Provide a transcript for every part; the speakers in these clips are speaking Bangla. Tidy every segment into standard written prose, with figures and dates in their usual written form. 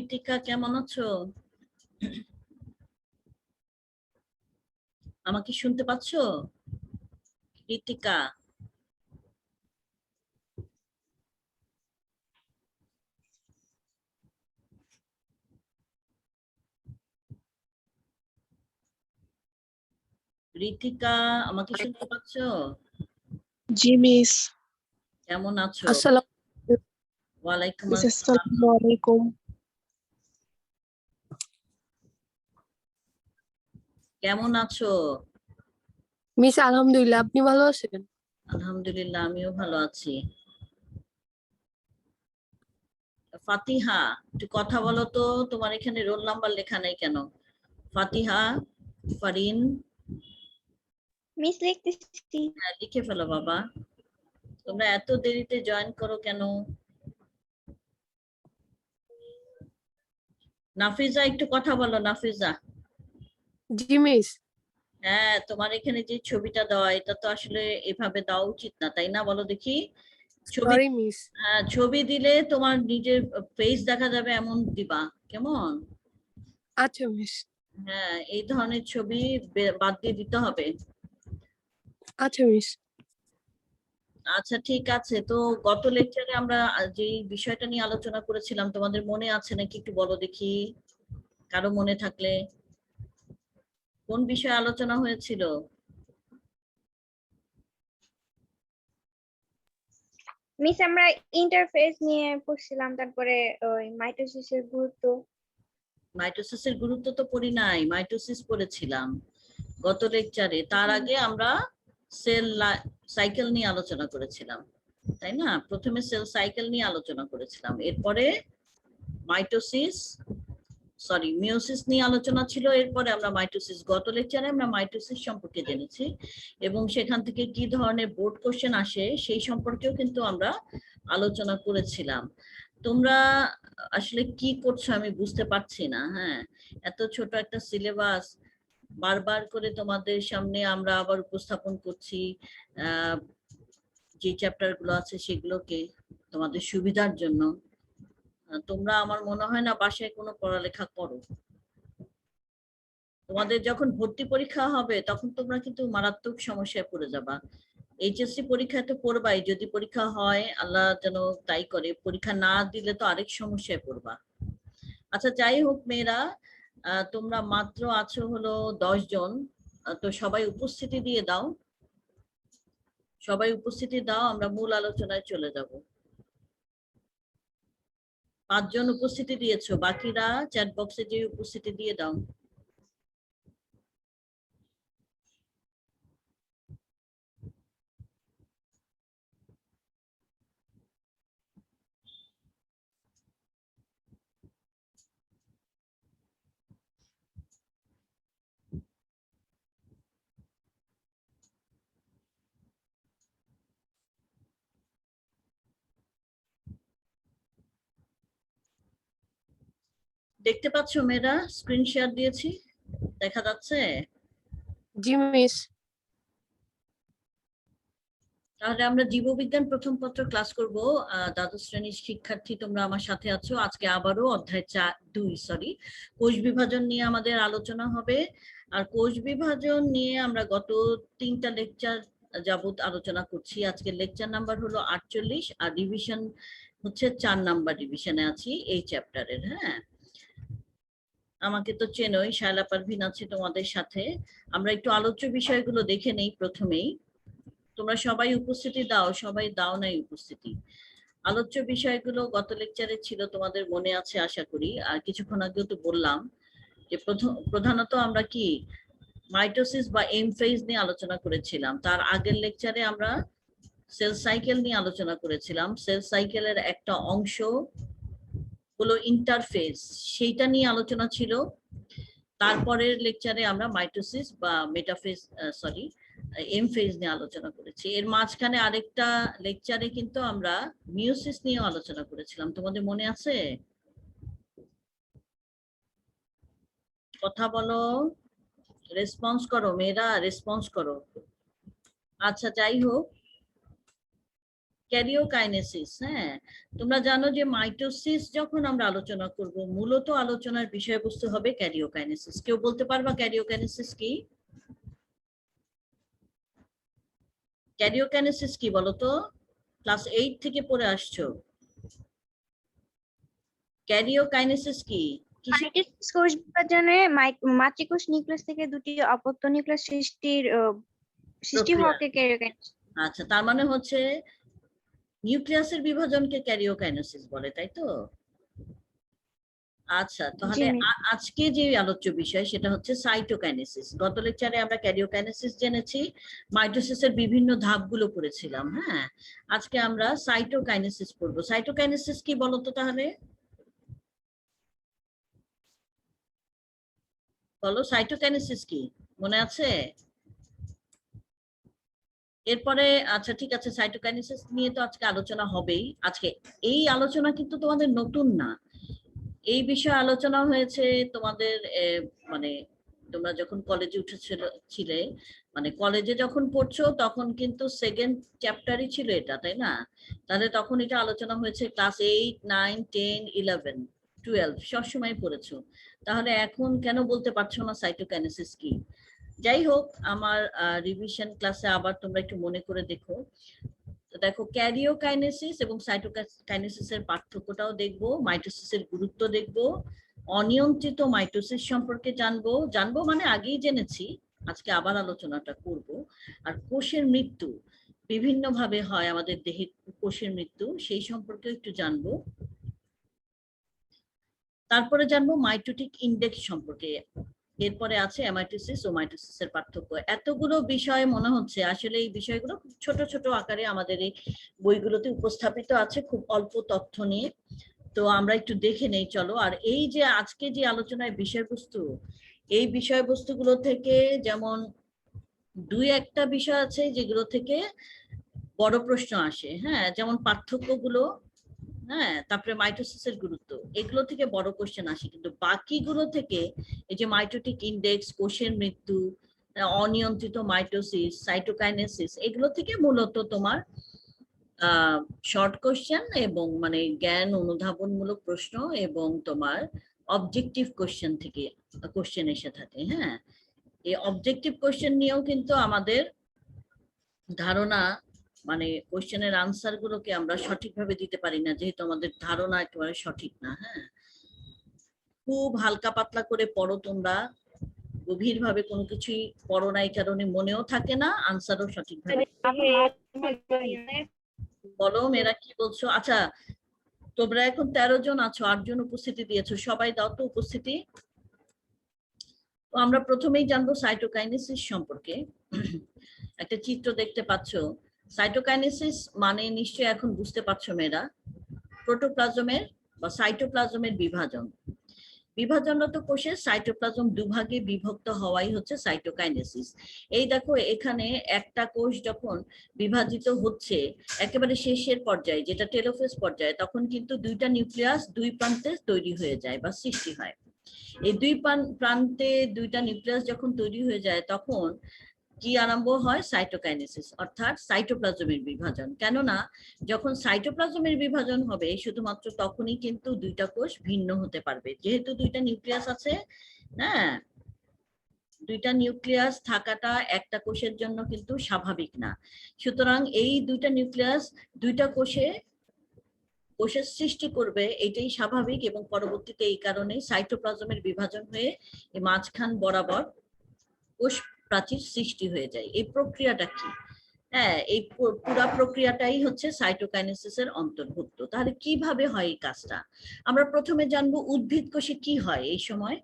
ঋতিকা কেমন আছো? আমাকে শুনতে পাচ্ছো? ঋতিকা ঋতিকা আমাকে শুনতে পাচ্ছো? জি মিস। কেমন আছো? আসসালামু ওয়ালাইকুম মিস, আসসালাম। আসসালামু আলাইকুম। কেমন আছো? মিস আলহামদুলিল্লাহ, আপনি ভালো আছেন? আলহামদুলিল্লাহ, আমিও ভালো আছি। ফাতিহা, একটু কথা বলো তো। তোমার এখানে রোল নাম্বার লেখা নাই কেন? ফাতিহা, ফারিন, মিস লিখতেছি। লিখে ফেলো বাবা। তোমরা এত দেরিতে জয়েন করো কেন? নাফিজা, একটু কথা বলো নাফিজা। জি মিস। হ্যাঁ, তোমার এখানে যে ছবিটা দেওয়া, এটা তো আসলে এভাবে দেওয়া উচিত না, তাই না? বলো দেখি। ছবি, সরি মিস। হ্যাঁ, ছবি দিলে তোমার নিজের ফেস দেখা যাবে এমন দিবা, কেমন? আচ্ছা মিস। হ্যাঁ, এই ধরনের ছবি বাদ দিয়ে দিতে হবে। আচ্ছা মিস। আচ্ছা, ঠিক আছে। তো গত লেকচারে আমরা যে বিষয়টা নিয়ে আলোচনা করেছিলাম, তোমাদের মনে আছে নাকি একটু বলো দেখি, কারো মনে থাকলে। কোন বিষয়ে আলোচনা হয়েছিল? মিস আমরা ইন্টারফেস নিয়ে পড়ছিলাম, তারপরে ওই মাইটোসিসের গুরুত্ব। মাইটোসিসের গুরুত্ব তো পড়ি নাই, মাইটোসিস পড়েছিলাম গত লেকচারে। তার আগে আমরা সেল সাইকেল নিয়ে আলোচনা করেছিলাম, তাই না? প্রথমে সেল সাইকেল নিয়ে আলোচনা করেছিলাম, এরপরে মাইটোসিস, সরি, মিওসিস নিয়ে আলোচনা ছিল, এরপরে আমরা মাইটোসিস, গত লেকচারে আমরা মাইটোসিস সম্পর্কে জেনেছি এবং সেখান থেকে কি ধরনের বোর্ড কোশ্চেন আসে সেই সম্পর্কেও কিন্তু আমরা আলোচনা করেছিলাম। তোমরা আসলে কি করছো আমি বুঝতে পারছি না। হ্যাঁ, এত ছোট একটা সিলেবাস বারবার করে তোমাদের সামনে আমরা আবার উপস্থাপন করছি। যে চ্যাপ্টার গুলো আছে সেগুলোকে তোমাদের সুবিধার জন্য। তোমরা, আমার মনে হয় না বাসায় কোনো পড়ালেখা করো। তোমাদের যখন ভর্তি পরীক্ষা হবে তখন তোমরা কিন্তু মারাত্মক সমস্যায় পড়ে যাবা। এইচএসসি পরীক্ষায় তো পড়বাই, যদি পরীক্ষা হয়, আল্লাহ যেন তাই করে, পরীক্ষা না দিলে তো আরেক সমস্যায় পড়বা। আচ্ছা, যাই হোক মেয়েরা, তোমরা মাত্র আছো হলো 10 জন। তো সবাই উপস্থিতি দিয়ে দাও, সবাই উপস্থিতি দাও, আমরা মূল আলোচনায় চলে যাব। 5 জন উপস্থিতি দিয়েছো, বাকিরা চ্যাট বক্সে যে উপস্থিতি দিয়ে দাও। দেখতে পাচ্ছ মেয়েরা? স্ক্রিন শেয়ার দিয়েছি, দেখা যাচ্ছে? জি মিস। তাহলে আমরা জীববিজ্ঞান প্রথম পত্র ক্লাস করব। দ্বাদশ শ্রেণীর শিক্ষার্থী তোমরা আমার সাথে আছো। আজকে আবারও অধ্যায় 2, সরি, কোষ বিভাজন নিয়ে আমাদের আলোচনা হবে। আর কোষ বিভাজন নিয়ে আমরা গত 3টা লেকচার যাবত আলোচনা করছি। আজকে লেকচার নাম্বার হলো 48 আর রিভিশন হচ্ছে 4 নাম্বার রিভিশনে আছি এই চ্যাপ্টারের। হ্যাঁ, আমাকে তো চেনোই, শায়লা পারভিন আছে তোমাদের সাথে। আমরা একটু আলোচ্য বিষয়গুলো দেখে নেই প্রথমেই। তোমরা সবাই উপস্থিতি দাও, সবাই দাও নাই উপস্থিতি। আলোচ্য বিষয়গুলো গত লেকচারে ছিল, তোমাদের মনে আছে আশা করি। আর কিছুক্ষণ আগেও তো বললাম যে প্রধানত আমরা কি মাইটোসিস বা এম ফেজ নিয়ে আলোচনা করেছিলাম। তার আগের লেকচারে আমরা সেল সাইকেল নিয়ে আলোচনা করেছিলাম। সেল সাইকেলের একটা অংশ হলো ইন্টারফেজ, সেইটা নিয়ে আলোচনা ছিল। তারপরের লেকচারে আমরা মাইটোসিস বা মেটাফেজ, সরি, এম ফেজ নিয়ে আলোচনা করেছি। এর মাঝখানে আরেকটা লেকচারে কিন্তু আমরা মিওসিস নিয়ে আলোচনা করেছিলাম, তোমাদের মনে আছে? কথা বলো, রেসপন্স করো মেয়েরা, রেসপন্স করো। আচ্ছা, যাই হোক, ক্যারিওকাইনেসিস। হ্যাঁ, তোমরা জানো যে মাইটোসিস যখন আমরা আলোচনা করব মূলত আলোচনার বিষয়বস্তু হবে ক্যারিওকাইনেসিস। কেউ বলতে পারবা ক্যারিওকাইনেসিস কি? ক্যারিওকাইনেসিস কি বলো তো? ক্লাস 8 থেকে পড়ে আসছো। ক্যারিওকাইনেসিস কি? মাইটোসিস কোষ বিভাজনে মাতৃকোষ নিউক্লিয়াস থেকে দুটি অপত্য নিউক্লিয়াস সৃষ্টি প্রক্রিয়া। হওয়াকে ক্যারিওকাইনেসিস। আচ্ছা, তার মানে হচ্ছে নিউক্লিয়াসের বিভাজনকে ক্যারিওকাইনেসিস বলে, তাই তো? আচ্ছা, তাহলে আজকে যে আলোচ্য বিষয় সেটা হচ্ছে সাইটোকাইনেসিস। গত লেকচারে আমরা ক্যারিওকাইনেসিস জেনেছি, মাইটোসিসের বিভিন্ন ধাপগুলো পড়েছিলাম। হ্যাঁ, আজকে আমরা সাইটোকাইনেসিস পড়বো। সাইটোকাইনেসিস কি বলতো তাহলে? বলো, সাইটোকাইনেসিস কি মনে আছে? এরপরে আচ্ছা ঠিক আছে, সাইটোকাইনেসিস নিয়ে তো আজকে আলোচনা হবেই। আজকে এই আলোচনা কিন্তু তোমাদের নতুন না, এই বিষয়ে আলোচনা হয়েছে তোমাদের মানে তোমরা যখন কলেজে ছিলে, মানে কলেজে যখন পড়ছো তখন কিন্তু সেকেন্ড চ্যাপ্টারই ছিল এটা, তাই না? তাহলে তখন এটা আলোচনা হয়েছে ক্লাস 8, 9, 10, 11, 12 সবসময় পড়েছো। তাহলে এখন কেন বলতে পারছো না সাইটোকাইনেসিস কি? যাই হোক, আমার রিভিশন ক্লাসে আবার তোমরা একটু মনে করে দেখো। তো দেখো, ক্যারিওকাইনেসিস এবং সাইটোকাইনেসিসের পার্থক্যটাও দেখবো, মাইটোসিসের গুরুত্ব দেখবো, অনিয়ন্ত্রিত মাইটোসিস সম্পর্কে জানবো মানে আগেই জেনেছি, আজকে আবার আলোচনাটা করব। আর কোষের মৃত্যু বিভিন্ন ভাবে হয় আমাদের দেহে, কোষের মৃত্যু সেই সম্পর্কে একটু জানবো। তারপরে জানবো মাইটোটিক ইন্ডেক্স সম্পর্কে। এরপরে আছে অ্যামাইটোসিস ও মাইটোসিসের পার্থক্য। এতগুলো বিষয় মনে হচ্ছে, আসলে এই বিষয়গুলো খুব ছোট ছোট আকারে আমাদের এই বইগুলোতে উপস্থাপিত আছে, খুব অল্প তথ্য নিয়ে। তো আমরা একটু দেখে নেই চলো। আর এই যে আজকে যে আলোচনায় বিষয়বস্তু, এই বিষয়বস্তুগুলো থেকে যেমন দুই একটা বিষয় আছে যেগুলো থেকে বড় প্রশ্ন আসে। হ্যাঁ, যেমন পার্থক্যগুলো, হ্যাঁ, তারপরে মাইটোসিসের গুরুত্ব, এগুলো থেকে বড় কোশ্চেন আসে। কিন্তু বাকিগুলো থেকে এই যে মাইটোটিক ইন্ডেক্স, কোষের মৃত্যু, অনিয়ন্ত্রিত মাইটোসিস, সাইটোকাইনেসিস, এগুলো থেকে মূলত তোমার শর্ট কোশ্চেন এবং মানে জ্ঞান অনুধাবনমূলক প্রশ্ন এবং তোমার অবজেক্টিভ কোশ্চেন থেকে কোশ্চেন এসে থাকে। হ্যাঁ, এই অবজেক্টিভ কোশ্চেন নিয়েও কিন্তু আমাদের ধারণা, মানে কোশ্চেনের আনসার গুলোকে আমরা সঠিকভাবে দিতে পারি না, যেহেতু আমাদের ধারণা একেবারে সঠিক না। হ্যাঁ, খুব হালকা পাতলা করে পড়ো তোমরা, গভীর ভাবে কোনো কিছুই পড়ো না, এই কারণে মনেও থাকে না, আনসারও সঠিকভাবে। বলো মেয়েরা কি বলছো? আচ্ছা, তোমরা এখন 13 জন আছো, 8 জন উপস্থিতি দিয়েছো, সবাই দাও তো উপস্থিতি। তো আমরা প্রথমেই জানবো সাইটোকাইনেসিস সম্পর্কে। একটা চিত্র দেখতে পাচ্ছ, সাইটোকাইনেসিস মানে নিশ্চয়ই এখন বুঝতে পারছো মেয়েরা, প্রোটোপ্লাজমের বা সাইটোপ্লাজমের বিভাজন। বিভাজনরত কোষে সাইটোপ্লাজম দুভাগে বিভক্ত হওয়াই হচ্ছে সাইটোকাইনেসিস। এই দেখো, এখানে একটা কোষ যখন বিভাজিত হচ্ছে একেবারে শেষের পর্যায়ে, যেটা টেলোফেজ পর্যায়ে, তখন কিন্তু দুইটা নিউক্লিয়াস দুই প্রান্তে তৈরি হয়ে যায় বা সৃষ্টি হয়। এই দুই প্রান্তে দুইটা নিউক্লিয়াস যখন তৈরি হয়ে যায় তখন কি আরম্ভ হয়? সাইটোকাইনেসিস, অর্থাৎ সাইটোপ্লাজমের বিভাজন। কেননা যখন সাইটোপ্লাজমের বিভাজন হবে শুধুমাত্র তখনই কিন্তু দুইটা কোষ ভিন্ন হতে পারবে, যেহেতু দুইটা নিউক্লিয়াস আছে। হ্যাঁ, দুইটা নিউক্লিয়াস থাকাটা একটা কোষের জন্য কিন্তু স্বাভাবিক না। সুতরাং এই দুইটা নিউক্লিয়াস দুইটা কোষের সৃষ্টি করবে, এটাই স্বাভাবিক। এবং পরবর্তীতে এই কারণে সাইটোপ্লাজমের বিভাজন হয়ে মাঝখান বরাবর কোষ প্রাচীর সৃষ্টি হয়ে যায়। এই প্রক্রিয়াটা কি? হ্যাঁ, এই পুরা প্রক্রিয়াটাই হচ্ছে সাইটোকাইনেসিসের অন্তর্ভুক্ত। তাহলে কিভাবে হয় এই কাজটা? আমরা প্রথমে জানবো উদ্ভিদ কোষে কি হয় এই সময়।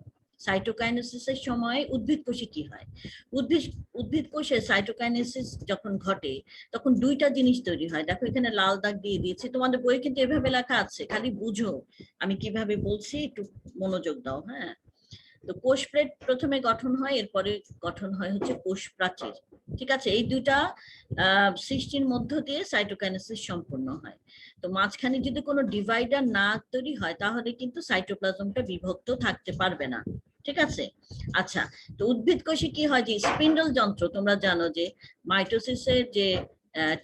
সাইটোকাইনেসিসের সময় উদ্ভিদ কোষে কি হয়? উদ্ভিদ কোষে সাইটোকাইনেসিস যখন ঘটে তখন দুইটা জিনিস তৈরি হয়। দেখো এখানে লাল দাগ দিয়ে দিয়েছি, তোমাদের বইয়ে কিন্তু এভাবে লেখা আছে, খালি বুঝো আমি কিভাবে বলছি, একটু মনোযোগ দাও। হ্যাঁ, তো কোষ প্লেট প্রথমে গঠন হয়, এরপরে গঠন হয় হচ্ছে কোষ প্রাচীর। ঠিক আছে, এই দুইটা সৃষ্টির মধ্য দিয়ে সাইটোকাইনেসিস সম্পন্ন হয়। তো মাঝখানে যদি কোনো ডিভাইডার না তৈরি হয় তাহলে কিন্তু সাইটোপ্লাজমটা বিভক্ত থাকতে পারবে না। ঠিক আছে, আচ্ছা, তো উদ্ভিদ কোষে কি হয়? যে স্পিন্ডল যন্ত্র, তোমরা জানো যে মাইটোসিসের যে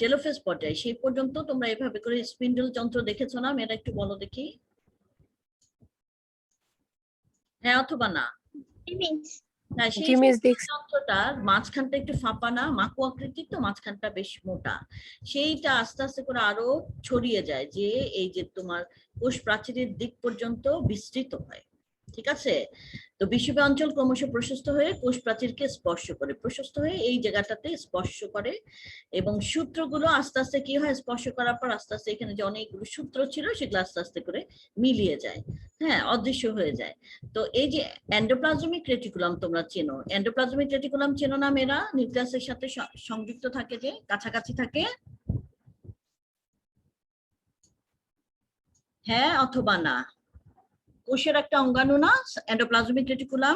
টেলোফেজ পর্যায়ে সেই পর্যন্ত তোমরা এভাবে করে স্পিন্ডল যন্ত্র দেখেছো না? মেয়েরা একটু বলো দেখি, হ্যাঁ অথবা না? মিস হ্যাঁ, সেই জি মিস দেখছি। যন্ত্রটার মাঝখানটা একটু ফাঁপা না, মাকু আকৃতির, তো মাঝখানটা বেশ মোটা। সেইটা আস্তে আস্তে করে আরো ছড়িয়ে যায়, যে এই যে তোমার কোষ প্রাচীরের দিক পর্যন্ত বিস্তৃত হয়। ঠিক আছে? তো বিষুবীয় অঞ্চল ক্রমশ প্রশস্ত হয়ে কোষ প্রাচীরকে স্পর্শ করে, প্রশস্ত হয়ে এই জায়গাটাতে স্পর্শ করে, এবং সূত্রগুলো আস্তে আস্তে কি হয়, স্পর্শ করার পর আস্তে আস্তে এখানে যে অনেকগুলো সূত্র ছিল সেগুলো আস্তে আস্তে করে মিলিয়ে যায়, হ্যাঁ, অদৃশ্য হয়ে যায়। তো এই যে এন্ডোপ্লাজমিক রেটিকুলাম তোমরা চেনো, এন্ডোপ্লাজমিক রেটিকুলাম চেনো না মেয়েরা? নিউক্লিয়াসের সাথে সংযুক্ত থাকে, যে কাছাকাছি থাকে, হ্যাঁ অথবা না? কোষের একটা অঙ্গাণু না এন্ডোপ্লাজমিক রেটিকুলাম?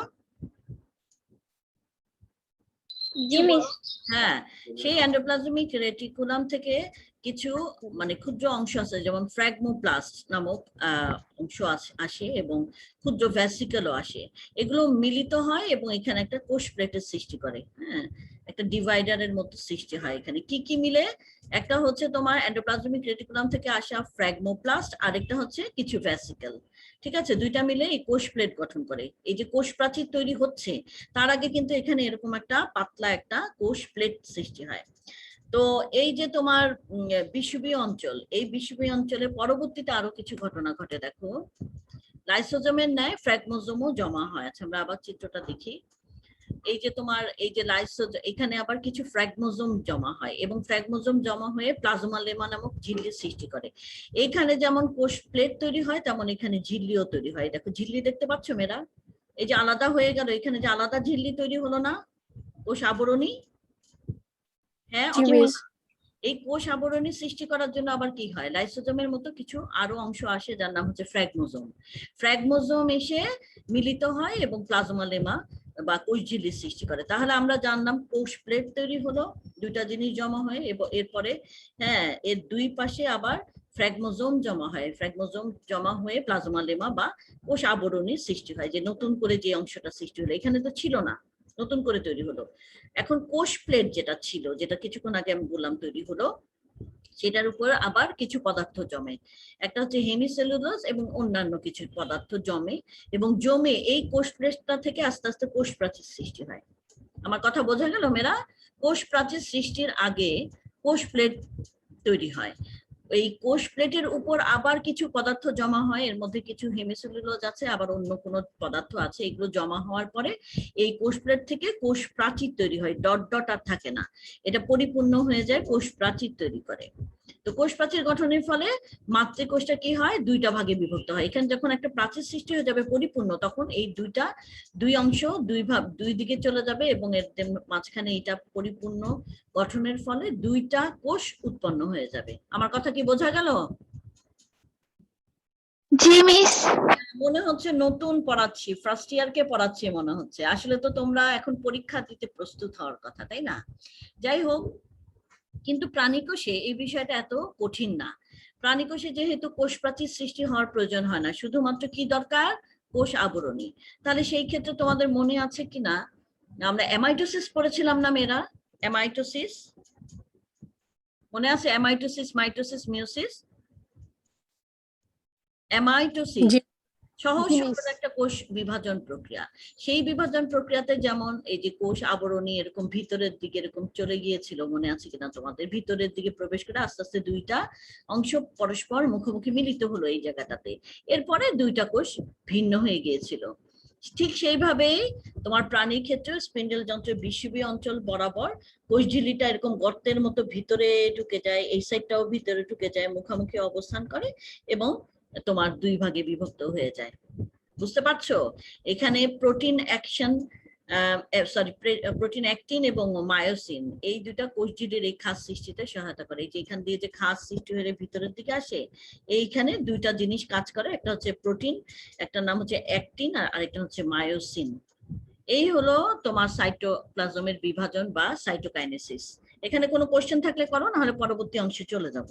জি মিস হ্যাঁ, সেই এন্ডোপ্লাজমিক রেটিকুলাম থেকে কিছু মানে ক্ষুদ্র অংশ আছে, যেমন ফ্র্যাগমোপ্লাস্ট নামক অংশ আসে, এবং ক্ষুদ্র ভ্যাসিকেলও আসে। এগুলো মিলিত হয় এবং এখানে একটা কোষ প্লেটের সৃষ্টি করে, হ্যাঁ, একটা ডিভাইডারের মতো সৃষ্টি হয়। এখানে কি কি মিলে? একটা হচ্ছে তোমার এন্ডোপ্লাজমিক রেটিকুলাম থেকে আসা ফ্র্যাগমোপ্লাস্ট, আরেকটা হচ্ছে কিছু ভ্যাসিকেল। ঠিক আছে? দুইটা মিলে এই কোষ প্লেট গঠন করে। এই যে কোষ প্রাচীর তৈরি হচ্ছে, তার আগে কিন্তু এখানে এরকম একটা পাতলা একটা কোষ প্লেট সৃষ্টি হয়। তো এই যে তোমার বিষুবীয় অঞ্চল, এই বিষুবীয় অঞ্চলে পরবর্তীতে আরো কিছু ঘটনা ঘটে। দেখো, লাইসোজোমের ন্যায় ফ্র্যাগমোজোমও জমা হয়। আচ্ছা, আমরা আবার চিত্রটা দেখি। এই যে তোমার এই যে এখানে আবার কিছু ফ্র্যাগমোজোম জমা হয়, এবং ফ্র্যাগমোজোম জমা হয়ে প্লাজমা লেমা নামক ঝিল্লির সৃষ্টি করে। এইখানে যেমন কোষ প্লেট তৈরি হয়, তেমন এখানে ঝিল্লিও তৈরি হয়। দেখো ঝিল্লি দেখতে পাচ্ছ মেয়েরা? এই যে আলাদা হয়ে গেল, এখানে যে আলাদা ঝিল্লি তৈরি হলো না, কোষ আবরণী, হ্যাঁ জি অথবা মিস। এই কোষ আবরণী সৃষ্টি করার জন্য আবার কি হয়, লাইসোজোমের মতো কিছু আরো অংশ আসে যার নাম হচ্ছে ফ্র্যাগমোজোম। ফ্র্যাগমোজোম এসে মিলিত হয় এবং প্লাজমা লেমা বা কোষ ঝিল্লির সৃষ্টি করে। তাহলে আমরা জানলাম কোষ প্লেট তৈরি হলো, দুইটা জিনিস জমা হয়, এবং এরপরে হ্যাঁ এর দুই পাশে আবার ফ্র্যাগমোজোম জমা হয়, ফ্র্যাগমোজোম জমা হয়ে প্লাজমা লেমা বা কোষ আবরণীর সৃষ্টি হয়, যে নতুন করে যে অংশটা সৃষ্টি হলো, এখানে তো ছিল না, নতুন করে তৈরি হলো। এখন কোষ প্লেট যেটা ছিল, যেটা কিছুক্ষণ আগে আমি বললাম তৈরি হলো, সেটার উপর আবার কিছু পদার্থ জমে। একটা হচ্ছে হেমিসেলুলোজ এবং অন্যান্য কিছু পদার্থ জমে, এবং জমে এই কোষ প্লেটটা থেকে আস্তে আস্তে কোষ প্রাচীর সৃষ্টি হয়। আমার কথা বোঝা গেল মেয়েরা? কোষ প্রাচীর সৃষ্টির আগে কোষ প্লেট তৈরি হয়। এই কোষ প্লেটের উপর আবার কিছু পদার্থ জমা হয়, এর মধ্যে কিছু হেমিসেলুলোজ আছে, আবার অন্য কোনো পদার্থ আছে। এগুলো জমা হওয়ার পরে এই কোষ প্লেট থেকে কোষ প্রাচীর তৈরি হয়, ডট ডট আর থাকে না, এটা পরিপূর্ণ হয়ে যায়, কোষ প্রাচীর তৈরি করে। তো কোষ প্রাচীর গঠনের ফলে মাতৃকোষটা কি হয়, দুইটা ভাগে বিভক্ত হয়। এখানে যখন একটা প্রাচীর সৃষ্টি হয়ে যাবে পরিপূর্ণ, তখন এই দুই অংশ দুই দিকে চলে যাবে, এবং এর মাঝখানে এটা পরিপূর্ণ গঠনের ফলে দুইটা কোষ উৎপন্ন হয়ে যাবে। আমার কথা কি বোঝা গেল? জি মিস মনে হচ্ছে নতুন পড়াচ্ছি, ফার্স্ট ইয়ারকে পড়াচ্ছি মনে হচ্ছে। আসলে তো তোমরা এখন পরীক্ষা দিতে প্রস্তুত হওয়ার কথা, তাই না? যাই হোক, কিন্তু প্রাণীকোষে এই বিষয়টা এত কঠিন না। প্রাণীকোষে যেহেতু কোষ প্রাচীর সৃষ্টি হওয়ার প্রয়োজন হয় না, শুধুমাত্র কি দরকার, কোষ আবরণী। তাহলে সেই ক্ষেত্রে তোমাদের মনে আছে কিনা, আমরা অ্যামাইটোসিস পড়েছিলাম না মেয়েরা? অ্যামাইটোসিস মনে আছে? Amitosis, mitosis, meiosis. অ্যামাইটোসিস জি সহজ জি সরল মিস। একটা কোষ বিভাজন প্রক্রিয়া। সেই বিভাজন প্রক্রিয়াতে যেমন এই যে কোষ আবরণী এরকম ভিতরের দিকে এরকম চলে গিয়েছিল, মনে আছে কিনা তোমাদের? ভিতরের দিকে প্রবেশ করে আস্তে আস্তে দুইটা অংশ পরস্পর মুখোমুখি মিলিত হলো এই জায়গাটাতে, এরপরে দুইটা কোষ ভিন্ন হয়ে গিয়েছিল। ঠিক সেইভাবেই তোমার প্রাণীর ক্ষেত্রে স্পিন্ডল যন্ত্রের বিষুবীয় অঞ্চল বরাবর কোষ ঝিল্লিটা এরকম গর্তের মতো ভিতরে ঢুকে যায়, এই সাইডটাও ভিতরে ঢুকে যায়, মুখোমুখি অবস্থান করে, এবং তোমার দুই ভাগে বিভক্ত হয়ে যায়। বুঝতে পারছো? এখানে প্রোটিন অ্যাকশন প্রোটিন অ্যাক্টিন এবং মায়োসিন এই দুটা কোষ ঝিল্লির এই খাস সৃষ্টিতে সহায়তা করে। এই যে এখান দিয়ে যে খাস সৃষ্টি হয়ে ভিতরের দিকে আসে, এইখানে দুইটা জিনিস কাজ করে, একটা হচ্ছে প্রোটিন, একটা নাম হচ্ছে অ্যাক্টিন, আর আরেকটা হচ্ছে মায়োসিন। এই হলো তোমার সাইটোপ্লাজমের বিভাজন বা সাইটোকাইনেসিস। এখানে কোনো কোশ্চেন থাকলে করো, না হলে পরবর্তী অংশে চলে যাব।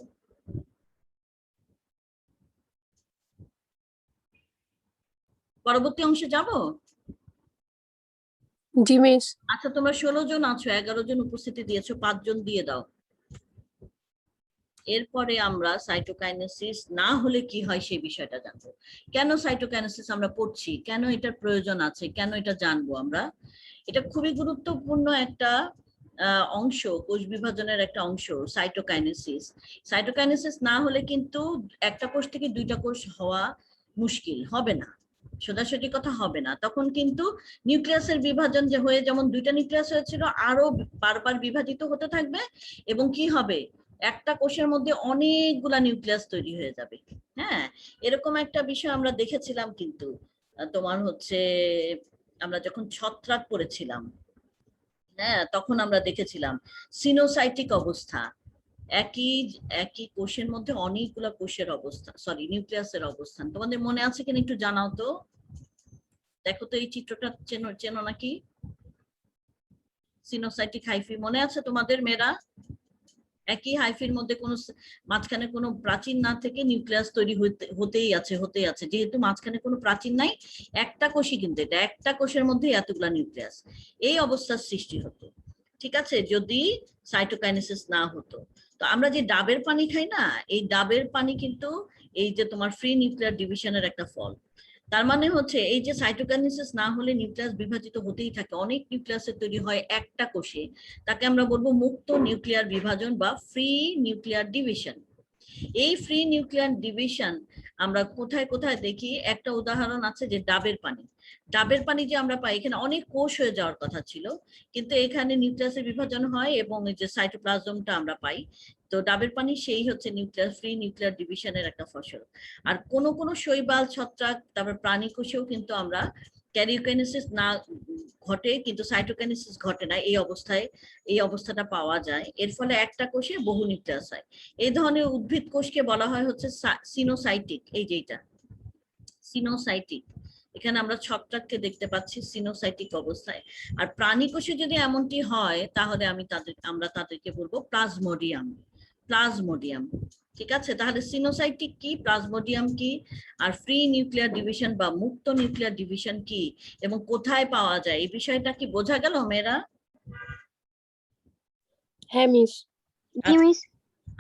পরবর্তী অংশে যাব। জি মিস। আচ্ছা, তোমরা 16 জন আছো, 11 জন উপস্থিতি দিয়েছো, 5 জন দিয়ে দাও। এরপরে আমরা সাইটোকাইনেসিস না হলে কি হয় সেই বিষয়টা জানবো। কেন সাইটোকাইনেসিস আমরা পড়ছি, কেন এটার প্রয়োজন আছে, কেন এটা জানবো আমরা। এটা খুবই গুরুত্বপূর্ণ একটা অংশ, কোষ বিভাজনের একটা অংশ সাইটোকাইনেসিস। সাইটোকাইনেসিস না হলে কিন্তু একটা কোষ থেকে দুইটা কোষ হওয়া মুশকিল, হবে না, সোজাসুজি কথা হবে না। তখন কিন্তু নিউক্লিয়াসের বিভাজন যে হয়ে, যেমন দুইটা নিউক্লিয়াস হয়েছিল, আরো বারবার বিভাজিত হতে থাকবে এবং কি হবে, একটা কোষের মধ্যে অনেকগুলা নিউক্লিয়াস তৈরি হয়ে যাবে। হ্যাঁ, এরকম একটা বিষয় আমরা দেখেছিলাম কিন্তু তোমার হচ্ছে আমরা যখন ছত্রাক পড়েছিলাম, হ্যাঁ, তখন আমরা দেখেছিলাম সিনোসাইটিক অবস্থা, একই একই কোষের মধ্যে অনেকগুলা কোষের অবস্থা, সরি নিউক্লিয়াসের অবস্থান। তোমাদের মনে আছে কিনা একটু জানাও তো, দেখো তো এই চিত্রটা চেনো চেনো নাকি? সিনোসাইটিক হাইফি মনে আছে তোমাদের মেয়েরা? একই হাইফির মধ্যে কোনো মাঝখানে কোনো প্রাচীর না থেকে নিউক্লিয়াস তৈরি হতেই আছে, যেহেতু মাঝখানে কোনো প্রাচীর নাই, একটা কোষই, কিন্তু এটা একটা কোষের মধ্যে এতগুলা নিউক্লিয়াস, এই অবস্থার সৃষ্টি হতো। ঠিক আছে, যদি সাইটোকাইনেসিস না হতো। তো আমরা যে ডাবের পানি খাই না, এই ডাবের পানি কিন্তু এই যে তোমার ফ্রি নিউক্লিয়ার ডিভিশনের একটা ফল। তার মানে হচ্ছে এই যে সাইটোকাইনেসিস না হলে নিউক্লিয়াস বিভাজিত হতেই থাকে, অনেক নিউক্লিয়াসের তৈরি হয় একটা কোষে, তাকে আমরা বলবো মুক্ত নিউক্লিয়ার বিভাজন বা ফ্রি নিউক্লিয়ার ডিভিশন। এই ফ্রি নিউক্লিয়ার ডিভিশন আমরা কোথায় কোথায় দেখি, একটা উদাহরণ আছে যে ডাবের পানি। ডাবের পানি যে আমরা পাই, এখানে অনেক কোষ হয়ে যাওয়ার কথা ছিল, কিন্তু এখানে নিউক্লিয়াসের বিভাজন হয় এবং এই যে সাইটোপ্লাজমটা আমরা পাই। তো ডাবের পানি সেই হচ্ছে নিউক্লিয়ার ফ্রি নিউক্লিয়ার ডিভিশনের একটা ফসল। আর কোন কোন শৈবাল, ছত্রাক, তারপর প্রাণী কোষেও কিন্তু আমরা ক্যারিওকাইনেসিস না ঘটে কিন্তু সাইটোকাইনেসিস ঘটে না, এই অবস্থাটা পাওয়া যায়। এর ফলে একটা কোষে বহু নিউক্লিয়াস হয়। এই ধরনের উদ্ভিদ কোষকে বলা হয় হচ্ছে সিনোসাইটিক। এই যেটা সিনোসাইটিক, এখানে আমরা ছত্রাককে দেখতে পাচ্ছি সিনোসাইটিক অবস্থায়। আর প্রাণী কোষে যদি এমনটি হয়, তাহলে আমরা তাদেরকে বলবো প্লাজমোডিয়াম। প্লাজমোডিয়াম, ঠিক আছে। তাহলে সিনোসাইটিক কি, প্লাজমোডিয়াম কি, আর ফ্রি নিউক্লিয়ার ডিভিশন বা মুক্ত নিউক্লিয়ার ডিভিশন কি এবং কোথায় পাওয়া যায়, এই বিষয়টা কি বোঝা গেল মেয়েরা? হ্যাঁ মিস। জি মিস।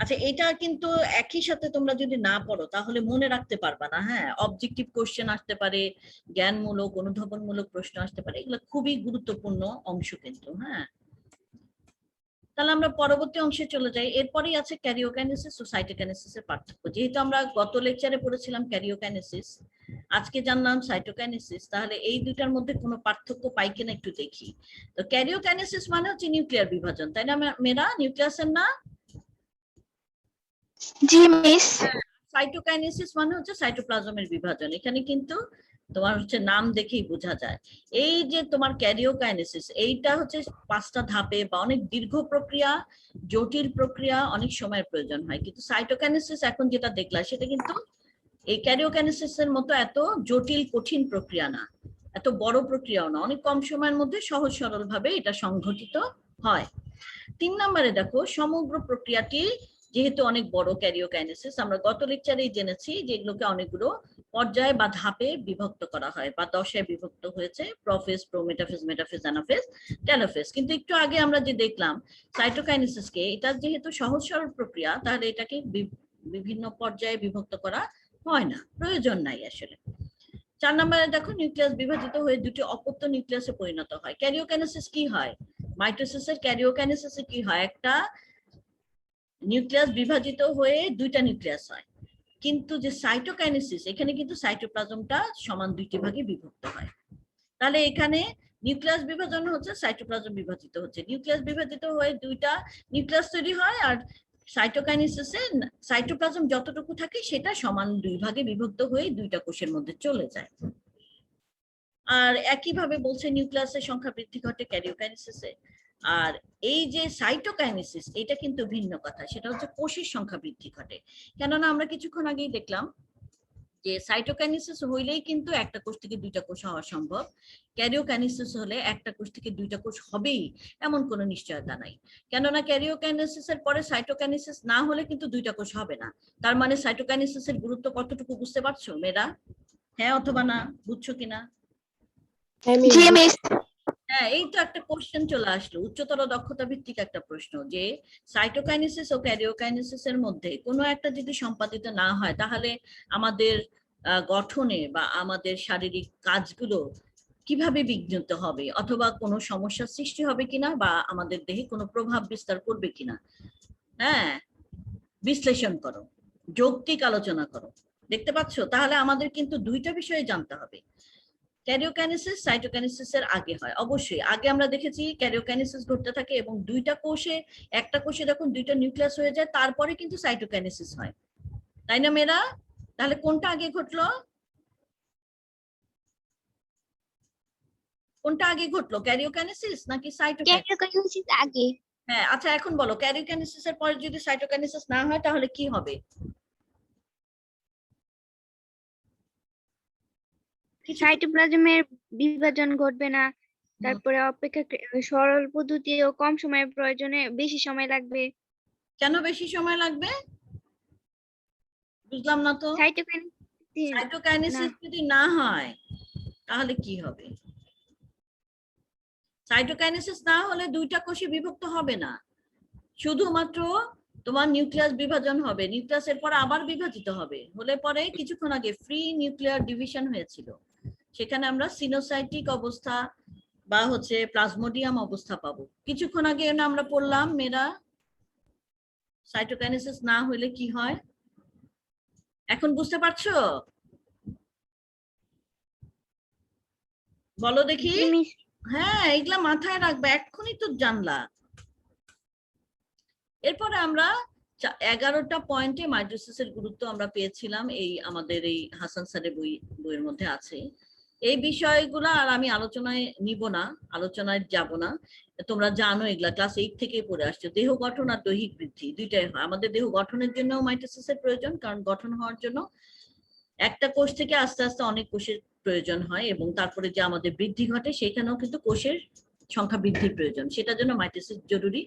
আচ্ছা, এটা কিন্তু একই সাথে তোমরা যদি না পড়ো তাহলে মনে রাখতে পারবা না। হ্যাঁ, অবজেক্টিভ কোশ্চেন আসতে পারে, জ্ঞানমূলক, অনুধাবনমূলক প্রশ্ন আসতে পারে, এগুলো খুবই গুরুত্বপূর্ণ অংশ কিন্তু। হ্যাঁ, তাহলে আমরা পরবর্তী অংশে চলে যাই। এরপরেই আছে ক্যারিওকাইনেসিস ও সাইটোকাইনেসিস এর পার্থক্য। যেহেতু আমরা গত লেকচারে পড়েছিলাম ক্যারিওকাইনেসিস, আজকে জানলাম সাইটোকাইনেসিস, তাহলে এই দুটার মধ্যে কোনো পার্থক্য পাই কিনা একটু দেখি। তো ক্যারিওকাইনেসিস মানে হচ্ছে নিউক্লিয়ার বিভাজন, তাই না মেয়েরা? নিউক্লিয়াসের না? জি মিস। সাইটোকাইনেসিস মানে হচ্ছে সাইটোপ্লাজমের বিভাজন। এখানে কিন্তু তোমার হচ্ছে নাম দেখেই বোঝা যায়। এই যে তোমার ক্যারিওকাইনেসিস, এইটা হচ্ছে 5টা ধাপে বা অনেক দীর্ঘ প্রক্রিয়া, জটিল প্রক্রিয়া, অনেক সময়ের প্রয়োজন হয়। কিন্তু সাইটোকাইনেসিস এখন যেটা দেখলা, সেটা কিন্তু এই ক্যারিওকাইনেসিস এর মতো এত জটিল কঠিন প্রক্রিয়া না, এত বড় প্রক্রিয়াও না, অনেক কম সময়ের মধ্যে সহজ সরল ভাবে এটা সংঘটিত হয়। 3 নম্বরে দেখো, সমগ্র প্রক্রিয়াটি যেহেতু অনেক বড় ক্যারিওকাইনেসিস, আমরা গত লেকচারেই জেনেছি যে এগুলোকে অনেকগুলো পর্যায় বা ধাপে বিভক্ত করা হয় বা দশায় বিভক্ত হয়েছে, prophase, prometaphase, metaphase, anaphase, telophase. কিন্তু একটু আগে আমরা যে দেখলাম সাইটোকাইনেসিসকে, এটা যেহেতু সহজ সরল প্রক্রিয়া, তাহলে এটাকে বিভিন্ন পর্যায়ে বিভক্ত করা হয় না, প্রয়োজন নাই আসলে। 4 নম্বরে দেখো, নিউক্লিয়াস বিভাজিত হয়ে দুটি অপত্য নিউক্লিয়াসে পরিণত হয়। ক্যারিওকাইনেসিস কি হয়, মাইটোসিসের ক্যারিওকাইনেসিসে কি হয়, একটা নিউক্লিয়াস বিভাজিত হয়ে দুইটা নিউক্লিয়াস হয়। কিন্তু যে সাইটোকাইনেসিস, এখানে কিন্তু সাইটোপ্লাজমটা সমান দুইটি ভাগে বিভক্ত হয়। তাহলে এখানে নিউক্লিয়াস বিভাজন হচ্ছে, সাইটোপ্লাজম বিভাজিত হচ্ছে। নিউক্লিয়াস বিভাজিত হয়ে দুইটা নিউক্লিয়াস তৈরি হয়, আর সাইটোকাইনেসিসে সাইটোপ্লাজম যতটুকু থাকে সেটা সমান দুই ভাগে বিভক্ত হয়ে দুইটা কোষের মধ্যে চলে যায়। আর একইভাবে বলছে নিউক্লিয়াসের সংখ্যা বৃদ্ধি ঘটে ক্যারিওকাইনেসিসে। আর এই যে সাইটোকাইনেসিস, এটা কিন্তু ভিন্ন কথা, সেটা হচ্ছে কোষের সংখ্যা বৃদ্ধি ঘটে। কেননা আমরা কিছুক্ষণ আগেই দেখলাম যে সাইটোকাইনেসিস হইলেই কিন্তু একটা কোষ থেকে দুইটা কোষ হওয়া সম্ভব, ক্যারিওকাইনেসিস হলে একটা কোষ থেকে দুইটা কোষ হবেই এমন কোনো নিশ্চয়তা নাই। কেননা ক্যারিওকাইনেসিস এর পরে সাইটোকাইনেসিস না হলে কিন্তু দুইটা কোষ হবে না। তার মানে সাইটোকাইনেসিস এর গুরুত্ব কতটুকু বুঝতে পারছো মেয়েরা? হ্যাঁ অথবা না, বুঝছো কিনা? হ্যাঁ মিস। জি মিস। হ্যাঁ, এই তো একটা কোশ্চেন চলে আসলো, উচ্চতর দক্ষতা ভিত্তিক একটা প্রশ্ন, যে সাইটোকাইনেসিস ও ক্যারিওকাইনেসিস এর মধ্যে কোনো একটা যদি সম্পাদিত না হয় তাহলে আমাদের গঠনে বা আমাদের শারীরিক কাজগুলো কিভাবে বিঘ্নিত হবে, অথবা কোনো সমস্যার সৃষ্টি হবে কিনা, বা আমাদের দেহে কোনো প্রভাব বিস্তার করবে কিনা। হ্যাঁ, বিশ্লেষণ করো, যৌক্তিক আলোচনা করো। দেখতে পাচ্ছ, তাহলে আমাদের কিন্তু দুইটা বিষয়ে জানতে হবে। ক্যারিওকাইনেসিস সাইটোকাইনেসিস এর আগে হয়, অবশ্যই আগে আমরা দেখেছি ক্যারিওকাইনেসিস ঘটতে থাকে এবং দুইটা কোষে, একটা কোষে যখন দুইটা নিউক্লিয়াস হয়ে যায় তারপরে কিন্তু সাইটোকাইনেসিস হয়, তাই না মেয়েরা? তাহলে কোনটা আগে ঘটলো, কোনটা আগে ঘটলো, ক্যারিওকাইনেসিস নাকি সাইটোকাইনেসিস? ক্যারিওকাইনেসিস আগে। হ্যাঁ, আচ্ছা এখন বলো, ক্যারিওকাইনেসিস এর পরে যদি সাইটোকাইনেসিস না হয় তাহলে কি হবে? কিছু সাইটোপ্লাজমের বিভাজন ঘটবে না, তারপরে সরল পদ্ধতি ও কম সময়ের প্রয়োজনে বেশি সময় লাগবে। কেন বেশি সময় লাগবে, বুঝলাম না তো। সাইটোকাইনেসিস না। সাইটোকাইনেসিস যদি না হয় তাহলে কি হবে? সাইটোকাইনেসিস না হলে দুইটা কোষে বিভক্ত হবে না, শুধুমাত্র তোমার নিউক্লিয়াস বিভাজন হবে, নিউক্লিয়াসের পর আবার বিভাজিত হবে, হলে পরে কিছুক্ষণ আগে ফ্রি নিউক্লিয়ার ডিভিশন হয়েছিল, সেখানে আমরা সিনোসাইটিক অবস্থা বা হচ্ছে প্লাজমোডিয়াম অবস্থা পাবো। কিছুক্ষণ আগে না আমরা পড়লাম মেয়েরা, সাইটোকাইনেসিস না হলে কি হয়, এখন বুঝতে পারছো? বলো দেখি। জি মিস। হ্যাঁ, এগুলা মাথায় রাখবে, এক্ষুনি তো জানলা। এরপরে আমরা 11টা পয়েন্টে মাইটোসিসের গুরুত্ব আমরা পেয়েছিলাম, এই আমাদের এই হাসান স্যারের বইয়ের মধ্যে আছে। এই বিষয়গুলো আর আমি আলোচনায় নিব না, আলোচনায় যাব না, তোমরা জানো এগুলা ক্লাস 8 থেকেই পড়ে আসছো। দেহ গঠন আর দৈহিক বৃদ্ধি দুইটাই হয়, আমাদের দেহ গঠনের জন্য মাইটোসিসের প্রয়োজন, কারণ গঠন হওয়ার জন্য একটা কোষ থেকে আস্তে আস্তে অনেক কোষের প্রয়োজন হয়, এবং তারপরে যে আমাদের বৃদ্ধি ঘটে সেখানেও কিন্তু কোষের সংখ্যা বৃদ্ধির প্রয়োজন, সেটার জন্য মাইটোসিস জরুরি।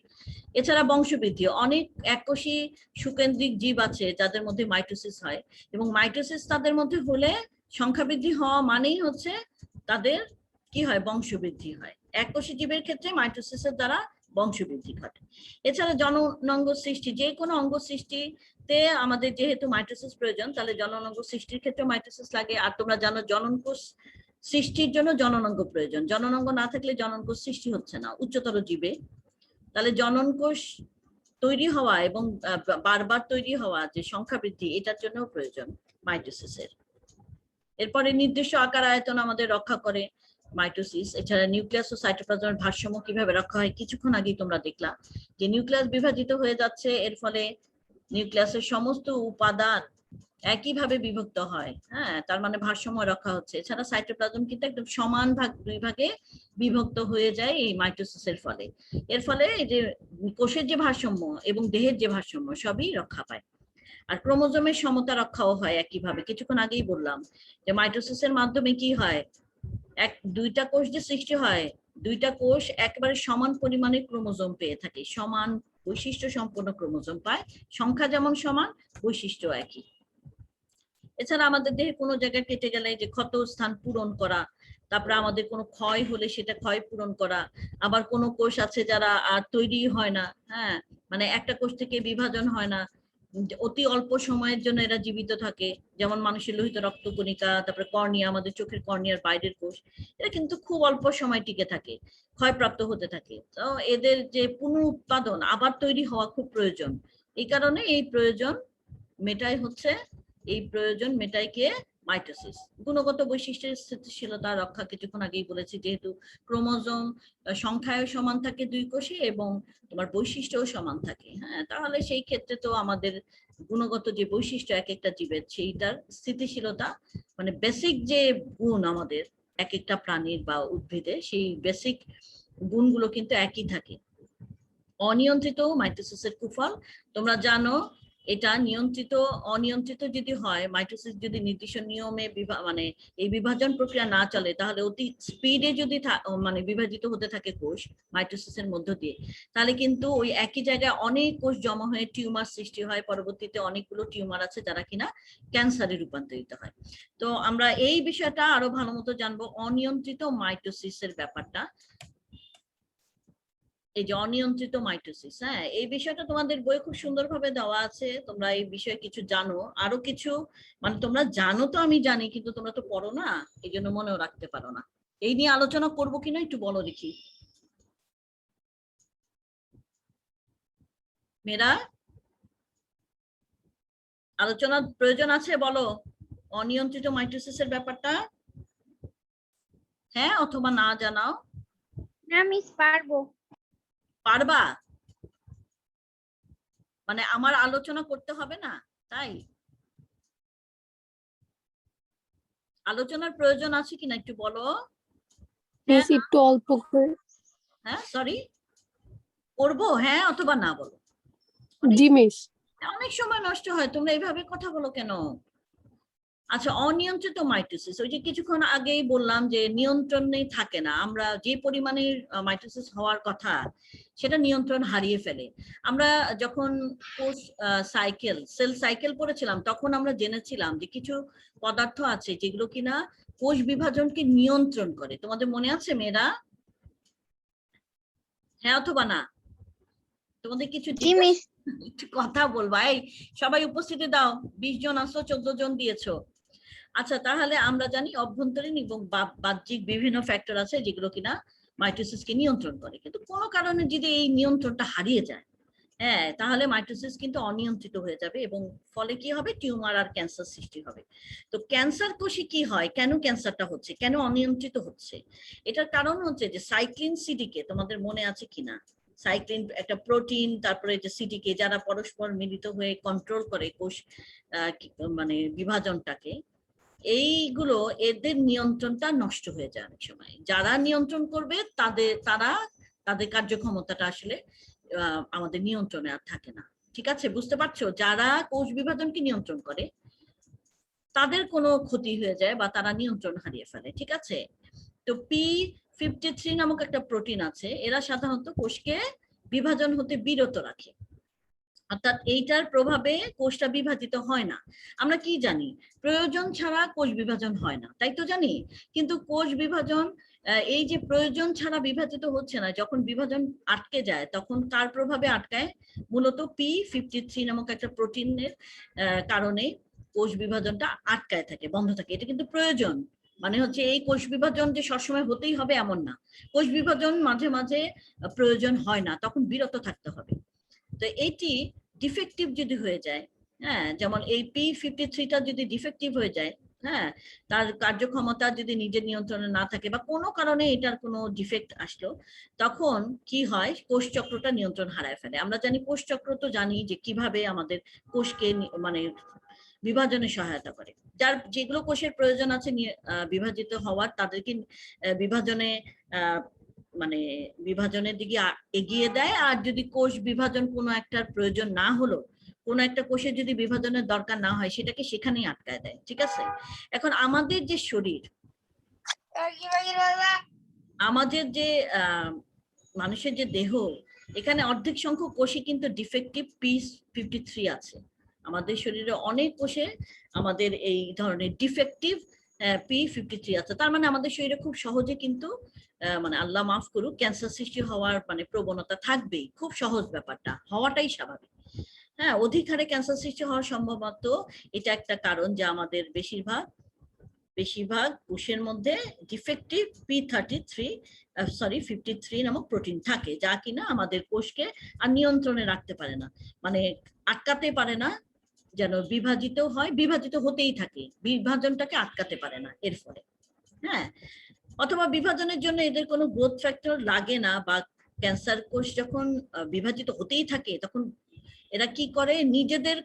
এছাড়া বংশবৃদ্ধি, অনেক এককোষী সুকেন্দ্রিক জীব আছে যাদের মধ্যে মাইটোসিস হয়, এবং মাইটোসিস তাদের মধ্যে হলে সংখ্যা বৃদ্ধি হওয়া মানেই হচ্ছে তাদের কি হয়, বংশবৃদ্ধি হয়। এককোষী জীবের ক্ষেত্রে মাইটোসিসের দ্বারা বংশবৃদ্ধি ঘটে। এছাড়া জননাঙ্গ সৃষ্টি, যে কোনো অঙ্গ সৃষ্টিতে আমাদের যেহেতু মাইটোসিস প্রয়োজন, তাহলে জননাঙ্গ সৃষ্টির ক্ষেত্রে মাইটোসিস লাগে। আর তোমরা জানো জনন কোষ সৃষ্টির জন্য জননাঙ্গ প্রয়োজন, জননাঙ্গ না থাকলে জনন কোষ সৃষ্টি হচ্ছে না উচ্চতর জীবে। তাহলে জনন কোষ তৈরি হওয়া এবং বারবার তৈরি হওয়া যে সংখ্যা বৃদ্ধি, এটার জন্য প্রয়োজন মাইটোসিসের। এরপরে নির্দিষ্ট আকার আয়তন আমাদের রক্ষা করে মাইটোসিস। এছাড়া নিউক্লিয়াস ও সাইটোপ্লাজমের ভারসাম্য কিভাবে রক্ষা হয়, কিছুক্ষণ আগেই তোমরা দেখলা যে নিউক্লিয়াস বিভাজিত হয়ে যাচ্ছে, এর ফলে নিউক্লিয়াসের সমস্ত উপাদান একইভাবে বিভক্ত হয়, হ্যাঁ, তার মানে ভারসাম্য রক্ষা হচ্ছে। এছাড়া সাইটোপ্লাজম কিন্তু একদম সমান দুই ভাগে বিভক্ত হয়ে যায় এই মাইটোসিসের ফলে। এর ফলে এই যে কোষের যে ভারসাম্য এবং দেহের যে ভারসাম্য সবই রক্ষা পায়। আর ক্রোমোজোমের সমতা রক্ষাও হয় একইভাবে, কিছুক্ষণ আগেই বললাম যে মাইটোসিসের মাধ্যমে কি হয়, দুইটা কোষ যে সৃষ্টি হয়, দুইটা কোষ একেবারে সমান পরিমাণে ক্রোমোজোম পেয়ে থাকে, সমান বৈশিষ্ট্য সম্পন্ন ক্রোমোজোম পায়, সংখ্যা যেমন সমান, বৈশিষ্ট্য একই। এছাড়া আমাদের দেহে কোনো জায়গায় কেটে গেলে যে ক্ষত স্থান পূরণ করা, তারপরে আমাদের কোনো ক্ষয় হলে সেটা ক্ষয় পূরণ করা। আবার কোনো কোষ আছে যারা আর তৈরি হয় না, হ্যাঁ, মানে একটা কোষ থেকে বিভাজন হয় না, অতি অল্প সময়ের জন্য এরা জীবিত থাকে, যেমন মানুষের লোহিত রক্তকণিকা, তারপরে কর্নিয়া, আমাদের চোখের কর্নিয়ার বাইরের কোষ, এরা কিন্তু খুব অল্প সময় টিকে থাকে, ক্ষয়প্রাপ্ত হতে থাকে। তো এদের যে পুনরুৎপাদন আবার তৈরি হওয়া খুব প্রয়োজন, এই কারণে এই প্রয়োজন মেটাই হচ্ছে, এই প্রয়োজন মেটাই কে, মাইটোসিস। গুণগত বৈশিষ্ট্যের স্থিতিশীলতা রক্ষা, কিছুক্ষণ আগেই বলেছি, যেহেতু ক্রোমোজোম সংখ্যায় সমান থাকে দুই কোষে এবং তোমার বৈশিষ্ট্যও সমান থাকে, হ্যাঁ, তাহলে সেই ক্ষেত্রে তো আমাদের গুণগত যে বৈশিষ্ট্য এক একটা জীবের, সেইটার স্থিতিশীলতা, মানে বেসিক যে গুণ আমাদের এক একটা প্রাণীর বা উদ্ভিদের, সেই বেসিক গুণগুলো কিন্তু একই থাকে। অনিয়ন্ত্রিত মাইটোসিসের কুফল, তোমরা জানো এটা নিয়ন্ত্রিত অনিয়ন্ত্রিত যদি হয়, মাইটোসিস যদি নির্দিষ্ট নিয়মে মানে এই বিভাজন প্রক্রিয়া না চলে, তাহলে অতি স্পিডে যদি মানে বিভাজিত হতে থাকে কোষ মাইটোসিসের মধ্য দিয়ে, তাহলে কিন্তু ওই একই জায়গায় অনেক কোষ জমা হয়ে টিউমার সৃষ্টি হয়, পরবর্তীতে অনেকগুলো টিউমার আছে যারা কিনা ক্যান্সারে রূপান্তরিত হয়। তো আমরা এই বিষয়টা আরো ভালো মতো জানবো, অনিয়ন্ত্রিত মাইটোসিসের ব্যাপারটা। এই যে অনিয়ন্ত্রিত মাইটোসিস, হ্যাঁ এই বিষয়টা তোমাদের বইয়ে খুব সুন্দরভাবে দেওয়া আছে, তোমরা এই বিষয়ে কিছু জানো, আরো কিছু মানে তোমরা জানো তো আমি জানি, কিন্তু তোমরা তো পড়ো না, এই জন্য মনেও রাখতে পারো না। এই নিয়ে আলোচনা করবো কিনা একটু বলো দেখি মেয়েরা, আলোচনার প্রয়োজন আছে বলো অনিয়ন্ত্রিত মাইটোসিসের ব্যাপারটা, হ্যাঁ অথবা না জানাও? না মিস পারবো। পারবা? মানে আমার আলোচনা করতে হবে না তাই? আলোচনার প্রয়োজন আছে কিনা একটু বলো। মিস একটু অল্প করে। হ্যাঁ সরি, করবো হ্যাঁ অথবা না বলো। জি মিস। অনেক সময় নষ্ট হয়, তোমরা এইভাবে কথা বলো কেন? আচ্ছা, অনিয়ন্ত্রিত মাইটোসিস, ওই যে কিছুক্ষণ আগেই বললাম যে নিয়ন্ত্রণেই থাকে না, আমরা যে পরিমাণে মাইটোসিস হওয়ার কথা সেটা নিয়ন্ত্রণ হারিয়ে ফেলে। আমরা যখন কোষ সাইকেল, সেল সাইকেল পড়েছিলাম তখন আমরা জেনেছিলাম যে কিছু পদার্থ আছে যেগুলো কিনা কোষ বিভাজনকে নিয়ন্ত্রণ করে, তোমাদের মনে আছে মেয়েরা? হ্যাঁ অথবা না? তোমাদের কিছু জি মিস। একটু কথা বলবা, এই সবাই উপস্থিতি দাও, 20 জন আসো, 14 জন দিয়েছো। আচ্ছা, তাহলে আমরা জানি অভ্যন্তরীণ এবং বাহ্যিক বিভিন্ন ফ্যাক্টর আছে যেগুলো কিনা মাইটোসিসকে নিয়ন্ত্রণ করে, কিন্তু কোনো কারণে যদি এই নিয়ন্ত্রণটা হারিয়ে যায়, হ্যাঁ তাহলে মাইটোসিস কিন্তু অনিয়ন্ত্রিত হয়ে যাবে এবং ফলে কি হবে, টিউমার আর ক্যান্সার সৃষ্টি হবে। তো ক্যান্সার কোষে কি হয়, কেন ক্যান্সারটা হচ্ছে, কেন অনিয়ন্ত্রিত হচ্ছে? এটার কারণ হচ্ছে যে সাইক্লিন সিডিকে, তোমাদের মনে আছে কিনা? সাইক্লিন একটা প্রোটিন, তারপরে যে সিডিকে, যারা পরস্পর মিলিত হয়ে কন্ট্রোল করে কোষ মানে বিভাজনটাকে, এইগুলো এদের নিয়ন্ত্রণটা নষ্ট হয়ে যায় অনেক সময়। যারা নিয়ন্ত্রণ করবে তাদের কার্যক্ষমতাটা আসলে আমাদের নিয়ন্ত্রণে আর থাকে না। ঠিক আছে, বুঝতে পারছো? যারা কোষ বিভাজনকে নিয়ন্ত্রণ করে তাদের কোনো ক্ষতি হয়ে যায় বা তারা নিয়ন্ত্রণ হারিয়ে ফেলে। ঠিক আছে, তো P53 নামক একটা প্রোটিন আছে, এরা সাধারণত কোষকে বিভাজন হতে বিরত রাখে, অর্থাৎ এইটার প্রভাবে কোষটা বিভাজিত হয় না। আমরা কি জানি, প্রয়োজন ছাড়া কোষ বিভাজন হয় না, তাই তো জানি। কিন্তু কোষ বিভাজন এই যে প্রয়োজন ছাড়া বিভাজিত হচ্ছে না, যখন বিভাজন আটকে যায় তখন কার প্রভাবে আটকায়? মূলত P53 নামক একটা প্রোটিনের কারণে কোষ বিভাজনটা আটকায় থাকে, বন্ধ থাকে। এটা কিন্তু প্রয়োজন, মানে হচ্ছে এই কোষ বিভাজন যে সবসময় হতেই হবে এমন না, কোষ বিভাজন মাঝে মাঝে প্রয়োজন হয় না, তখন বিরত থাকতে হবে। তো এইটি ডিফেক্টিভ যদি হয়ে যায়, হ্যাঁ যেমন এই P53টা যদি ডিফেক্টিভ হয়ে যায়, হ্যাঁ তার কার্যক্ষমতা যদি নিজের নিয়ন্ত্রণে না থাকে বা কোনো কারণে এটার কোনো ডিফেক্ট আসলো, তখন কি হয়, কোষ চক্রটা নিয়ন্ত্রণ হারায় ফেলে। আমরা জানি কোষ চক্র তো জানি যে কিভাবে আমাদের কোষকে মানে বিভাজনে সহায়তা করে। যেগুলো কোষের প্রয়োজন আছে বিভাজিত হওয়ার, তাদেরকে বিভাজনে মানে বিভাজনের দিকে এগিয়ে দেয়। আর যদি কোষ বিভাজন কোনো একটার প্রয়োজন না হলো, কোনো একটা কোষের যদি বিভাজনের দরকার না হয়, সেটাকে সেখানেই আটকায় দেয়। ঠিক আছে, এখন আমাদের যে শরীর, আমাদের যে মানুষের যে দেহ, এখানে অর্ধেক সংখ্যক কোষে কিন্তু ডিফেক্টিভ P53 আছে। আমাদের শরীরে অনেক কোষে আমাদের এই ধরনের ডিফেক্টিভ P53 আছে। তার মানে আমাদের শরীরে খুব সহজে কিন্তু মানে আল্লাহ মাফ করুক, ক্যান্সার সৃষ্টি হওয়ার মানে প্রবণতা থাকবেই, খুব সহজ ব্যাপারটা, হওয়াটাই স্বাভাবিক। হ্যাঁ, অধিক হারে ক্যান্সার সৃষ্টি হওয়ার সম্ভবত এটা একটা কারণ যে আমাদের বেশিরভাগ কোষের মধ্যে ডিফেক্টিভ P53 নামক প্রোটিন থাকে, যা কিনা আমাদের কোষকে আর নিয়ন্ত্রণে রাখতে পারে না, মানে আটকাতে পারে না, যেন বিভাজিত হয়, বিভাজিত হতেই থাকে, বিভাজনটাকে আটকাতে পারে না এর ফলে। হ্যাঁ, অথবা বিভাজনের জন্য এদের কোনো গ্রোথ ফ্যাক্টর লাগে না, বা ক্যান্সার কোষ যখন বিভাজিত হতেই থাকে তখন এরা কি করে, নিজেদের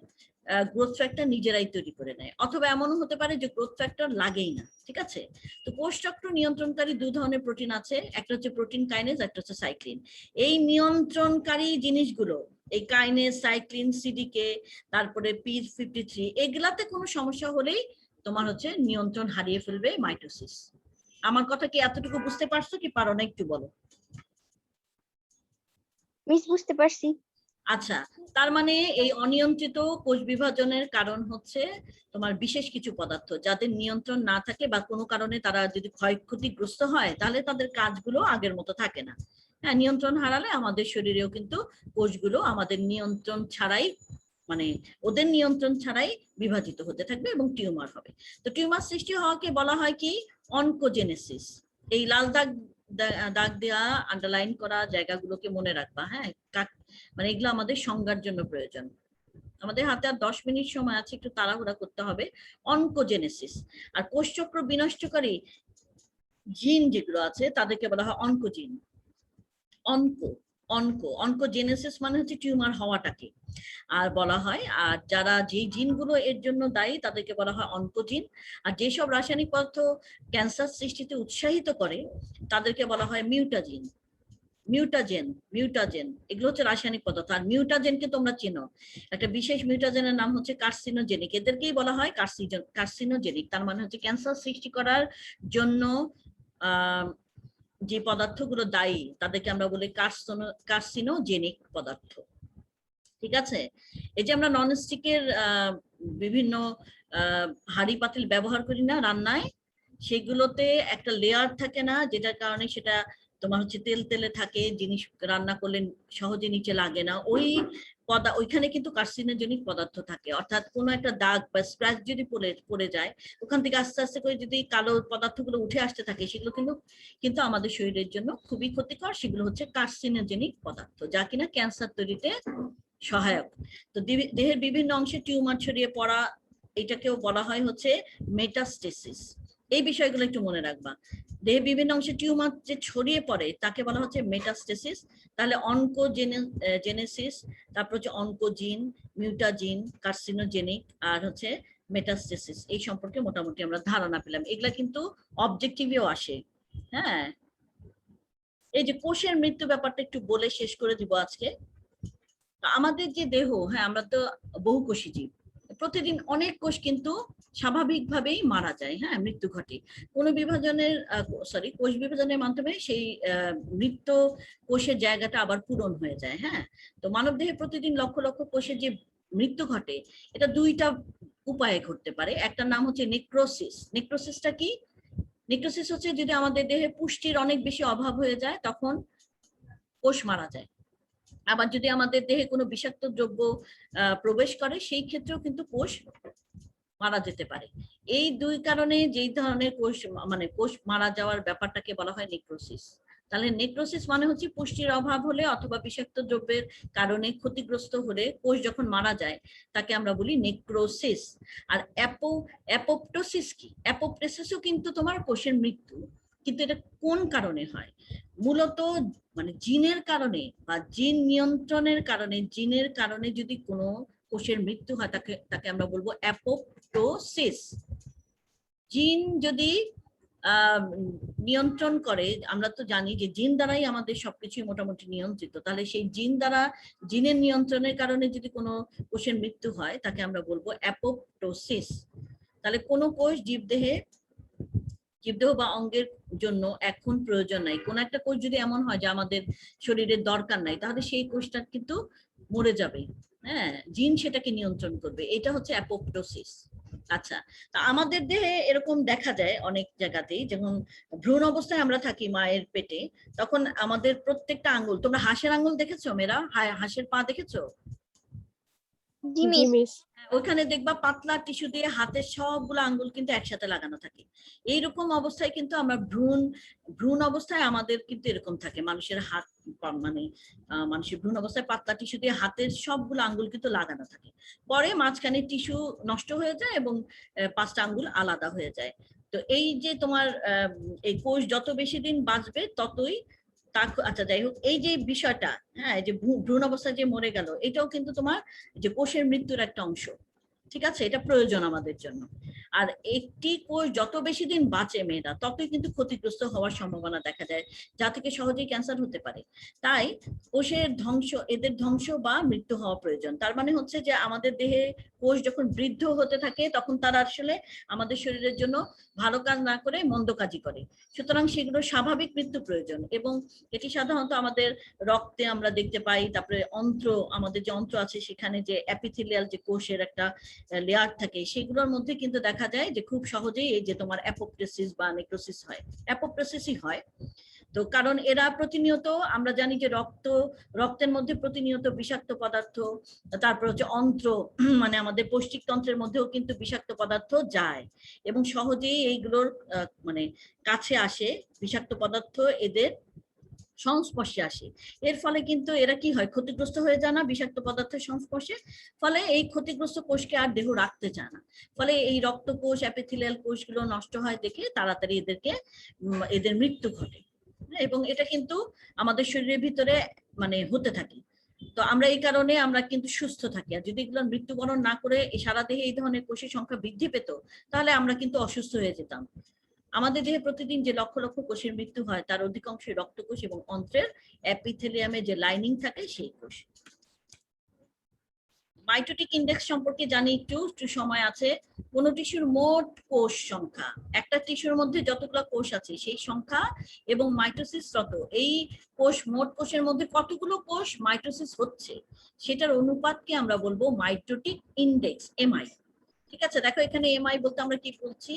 গ্রোথ ফ্যাক্টর নিজেরাই তৈরি করে নেয়। অথবা এমনও হতে পারে যে গ্রোথ ফ্যাক্টর লাগেই না। ঠিক আছে, তো কোষ চক্র নিয়ন্ত্রণকারী দু ধরনের প্রোটিন আছে, একটা হচ্ছে প্রোটিন কাইনেজ, একটা হচ্ছে সাইক্লিন। এই নিয়ন্ত্রণকারী জিনিসগুলো, এই কাইনেজ, সাইক্লিন, সিডিকে, তারপরে P53, এগুলাতে কোনো সমস্যা হলেই তোমার হচ্ছে নিয়ন্ত্রণ হারিয়ে ফেলবে মাইটোসিস। আমার কথা কি এতটুকু বুঝতে পারছো কি পারো না একটু বলো। মিস বুঝতে পারছি। আচ্ছা, তার মানে এই অনিয়ন্ত্রিত কোষ বিভাজনের কারণ হচ্ছে তোমার বিশেষ কিছু পদার্থ, যাদের নিয়ন্ত্রণ না থাকে বা কোনো কারণে তারা যদি ক্ষয়ক্ষতিগ্রস্ত হয়, তাহলে তাদের কাজগুলো আগের মতো থাকে না। হ্যাঁ, নিয়ন্ত্রণ হারালে আমাদের শরীরেও কিন্তু কোষগুলো আমাদের নিয়ন্ত্রণ ছাড়াই, মানে ওদের নিয়ন্ত্রণ ছাড়াই বিভাজিত হতে থাকবে এবং টিউমার হবে। তো টিউমার সৃষ্টি হওয়াকে বলা হয় কি অনকোজেনেসিস। এই লাল দাগ দাগ দেওয়া আন্ডারলাইন করা জায়গাগুলোকে মনে রাখবা। হ্যাঁ, মানে এগুলো আমাদের সংজ্ঞার জন্য প্রয়োজন। আমাদের হাতে আর 10 মিনিট সময় আছে, একটু তাড়াহুড়া করতে হবে। অনকোজেনেসিস। আর কোষচক্র বিনষ্টকারী জিন যেগুলো আছে তাদেরকে বলা হয় অনকোজিন। অনকোজেনেসিস মানে হচ্ছে টিউমার হওয়াটাকে আর বলা হয়। আর যারা যে জিনগুলো এর জন্য দায়ী তাদেরকে বলা হয় অনকোজিন। আর যেসব রাসায়নিক পদার্থ ক্যান্সার সৃষ্টিতে উৎসাহিত করে তাদেরকে বলা হয় মিউটাজিন। মিউটাজেন এগুলো হচ্ছে রাসায়নিক পদার্থ। আর মিউটাজেনকে তোমরা চেনো, একটা বিশেষ মিউটাজেনের নাম হচ্ছে কার্সিনোজেনিক। এদেরকেই বলা হয় কার্সিনোজেনিক। তার মানে হচ্ছে ক্যান্সার সৃষ্টি করার জন্য যে পদার্থগুলো দায়ী তাদেরকে আমরা বলি কার্সিনোজেনিক পদার্থ। ঠিক আছে? এই যে আমরা ননস্টিকের বিভিন্ন হাঁড়ি পাতিল ব্যবহার করি না রান্নায়, সেগুলোতে একটা লেয়ার থাকে না, যেটার কারণে সেটা তোমার হচ্ছে তেল তেলে থাকে, জিনিস রান্না করলে সহজে নিচে লাগে না। ওইখানে কিন্তু কার্সিনোজেনিক পদার্থ থাকে। অর্থাৎ কোনো একটা দাগ বা স্ক্র্যাচ যদি পড়ে যায়, ওখান থেকে আস্তে আস্তে করে যদি কালো পদার্থগুলো উঠে আসতে থাকে, সেগুলো কিন্তু আমাদের শরীরের জন্য খুবই ক্ষতিকর। সেগুলো হচ্ছে কার্সিনোজেনিক পদার্থ, যা কিনা ক্যান্সার তৈরিতে সহায়ক। তো দেহের বিভিন্ন অংশে টিউমার ছড়িয়ে পড়া, এটাকেও বলা হয় হচ্ছে মেটাস্টেসিস। এই বিষয়গুলো একটু মনে রাখবা। দেহের বিভিন্ন অংশে টিউমার যে ছড়িয়ে পড়ে তাকে বলা হচ্ছে মেটাস্টেসিস। তাহলে অনকোজেনেসিস, তারপর হচ্ছে অনকোজিন, মিউটাজিন, কার্সিনোজেনিক, আর হচ্ছে মেটাস্টেসিস। এই সম্পর্কে মোটামুটি আমরা ধারণা পেলাম। এগুলা কিন্তু অবজেক্টিভেও আসে। হ্যাঁ, এই যে কোষের মৃত্যু ব্যাপারটা একটু বলে শেষ করে দিব আজকে। আমাদের যে দেহ, হ্যাঁ, আমরা তো বহুকোষী জীব। প্রতিদিন অনেক কোষ কিন্তু স্বাভাবিকভাবেই মারা যায়। হ্যাঁ, মৃত্যু ঘটে কোনো কোষ বিভাজনের মাধ্যমে সেই মৃত কোষের জায়গাটা আবার পূরণ হয়ে যায়। হ্যাঁ, তো মানব দেহে প্রতিদিন লক্ষ লক্ষ কোষের যে মৃত্যু ঘটে, এটা দুইটা উপায়ে ঘটতে পারে। একটা নাম হচ্ছে নেক্রোসিস। নেক্রোসিসটা কি? নেক্রোসিস হচ্ছে যদি আমাদের দেহে পুষ্টির অনেক বেশি অভাব হয়ে যায়, তখন কোষ মারা যায়। আবার যদি আমাদের দেহে কোনো বিষাক্ত দ্রব্য প্রবেশ করে, সেই ক্ষেত্রেও কিন্তু কোষ মারা যেতে পারে। এই দুই কারণে যেই ধরনের কোষ মারা যাওয়ার ব্যাপারটাকে বলা হয় নেক্রোসিস। তাহলে নেক্রোসিস মানে হচ্ছে পুষ্টির অভাব হলে অথবা বিষাক্ত দ্রব্যের কারণে ক্ষতিগ্রস্ত হলে কোষ যখন মারা যায়, তাকে আমরা বলি নেক্রোসিস। আর অ্যাপোপ্টোসিস কি? অ্যাপোপ্টোসিসও কিন্তু তোমার কোষের মৃত্যু, কিন্তু এটা কোন কারণে হয়? মূলত মানে জিনের কারণে বা জিন নিয়ন্ত্রণের কারণে, জিনের কারণে যদি কোনো কোষের মৃত্যু হয়, তাকে আমরা বলবো অ্যাপোপ্টোসিস। জিন যদি নিয়ন্ত্রণ করে, আমরা তো জানি যে জিন দ্বারাই আমাদের সবকিছু মোটামুটি নিয়ন্ত্রিত। তাহলে সেই জিনের নিয়ন্ত্রণের কারণে যদি কোনো কোষের মৃত্যু হয়, তাকে আমরা বলবো অ্যাপোপ্টোসিস। তাহলে কোনো কোষ জীবদেহ বা অঙ্গের জন্য এখন প্রয়োজন নাই। কোন একটা কোষ যদি এমন হয় যে আমাদের শরীরের দরকার নাই, তাহলে সেই কোষটা কিন্তু মরে যাবে। হ্যাঁ, জিন সেটাকে নিয়ন্ত্রণ করবে। এটা হচ্ছে অ্যাপোপ্টোসিস। আচ্ছা, তা আমাদের দেহে এরকম দেখা যায় অনেক জায়গাতেই। যেমন ভ্রূণ অবস্থায় আমরা থাকি মায়ের পেটে, তখন আমাদের প্রত্যেকটা আঙ্গুল, তোমরা হাঁসের আঙ্গুল দেখেছো মেয়েরা? হাঁসের পা দেখেছো? জি মিস। ওইখানে দেখবা পাতলা টিস্যু দিয়ে হাতের সবগুলো আঙ্গুল কিন্তু একসাথে লাগানো থাকে। এইরকম অবস্থায় কিন্তু আমরা ভ্রূণ অবস্থায় আমাদের কিন্তু এরকম থাকে। মানুষের হাত মানে মানুষের ভ্রূণ অবস্থায় পাতলা টিস্যু দিয়ে হাতের সবগুলো আঙ্গুল কিন্তু লাগানো থাকে। পরে মাঝখানে টিস্যু নষ্ট হয়ে যায় এবং 5টা আঙ্গুল আলাদা হয়ে যায়। তো এই যে তোমার এই কোষ যত বেশি দিন বাঁচবে ততই আচ্ছা, যাই হোক, এই যে বিষয়টা, হ্যাঁ, এই যে ভ্রূণ অবস্থায় যে মরে গেল, এটাও কিন্তু তোমার যে কোষের মৃত্যুর একটা অংশ। ঠিক আছে, এটা প্রয়োজন আমাদের জন্য। আর একটি কোষ যত বেশি দিন বাঁচে মেয়েরা, ততই কিন্তু ক্ষতিগ্রস্ত হওয়ার সম্ভাবনা দেখা যায়, যা থেকে সহজেই ক্যান্সার হতে পারে। তাই কোষের এদের ধ্বংস বা মৃত্যু হওয়া প্রয়োজন। তার মানে হচ্ছে যে আমাদের দেহে কোষ যখন বৃদ্ধ হতে থাকে, তখন তারা আসলে আমাদের শরীরের জন্য ভালো কাজ না করে মন্দ কাজই করে। সুতরাং সেগুলো স্বাভাবিক মৃত্যু প্রয়োজন। এবং এটি সাধারণত আমাদের রক্তে আমরা দেখতে পাই। তারপরে আমাদের যে অন্ত্র আছে, সেখানে যে এপিথেলিয়াল যে কোষের একটা লেয়ার থাকে, সেগুলোর মধ্যে কিন্তু দেখা যায় যে খুব সহজেই এই যে তোমার অ্যাপোপ্টোসিস বা নেক্রোসিস হয়, অ্যাপোপ্টোসিসই হয়। তো কারণ এরা প্রতিনিয়ত, আমরা জানি যে রক্তের মধ্যে প্রতিনিয়ত বিষাক্ত পদার্থ, তারপর হচ্ছে অন্ত্র মানে আমাদের পৌষ্টিকতন্ত্রের মধ্যেও কিন্তু বিষাক্ত পদার্থ যায় এবং সহজেই এইগুলোর মানে কাছে আসে বিষাক্ত পদার্থ, এদের সংস্পর্শে আসে। এর ফলে কিন্তু এরা কি হয়, ক্ষতিগ্রস্ত হয়ে যায় না বিষাক্ত পদার্থের সংস্পর্শে, ফলে এই ক্ষতিগ্রস্ত কোষকে আর দেহ রাখতে চায় না, ফলে এই রক্তকোষ এপিথেলিয়াল কোষগুলো নষ্ট হয় দেখে তাড়াতাড়ি এদের মৃত্যু ঘটে। এবং এটা কিন্তু আমাদের শরীরের ভিতরে মানে হতে থাকে। তো আমরা এই কারণে আমরা কিন্তু সুস্থ থাকি, আর যদি এগুলো মৃত্যুবরণ না করে সারা দেহে এই ধরনের কোষের সংখ্যা বৃদ্ধি পেত, তাহলে আমরা কিন্তু অসুস্থ হয়ে যেতাম। আমাদের দেহে প্রতিদিন যে লক্ষ লক্ষ কোষের মৃত্যু হয় তার অধিকাংশই রক্তকোষ এবং অন্ত্রের এপিথেলিয়ামে যে লাইনিং থাকে সেই কোষ। মাইটোটিক ইন্ডেক্স সম্পর্কে জানি একটু সময় আছে। কোন টিস্যুর মোট কোষ সংখ্যা, একটা টিস্যুর মধ্যে যতগুলো কোষ আছে সেই সংখ্যা এবং মাইটোসিসরত এই মোট কোষের মধ্যে কতগুলো কোষ মাইটোসিস হচ্ছে সেটার অনুপাতকে আমরা বলবো মাইটোটিক ইন্ডেক্স, এমআই। ঠিক আছে, দেখো এখানে এমআই বলতে আমরা কি বলছি,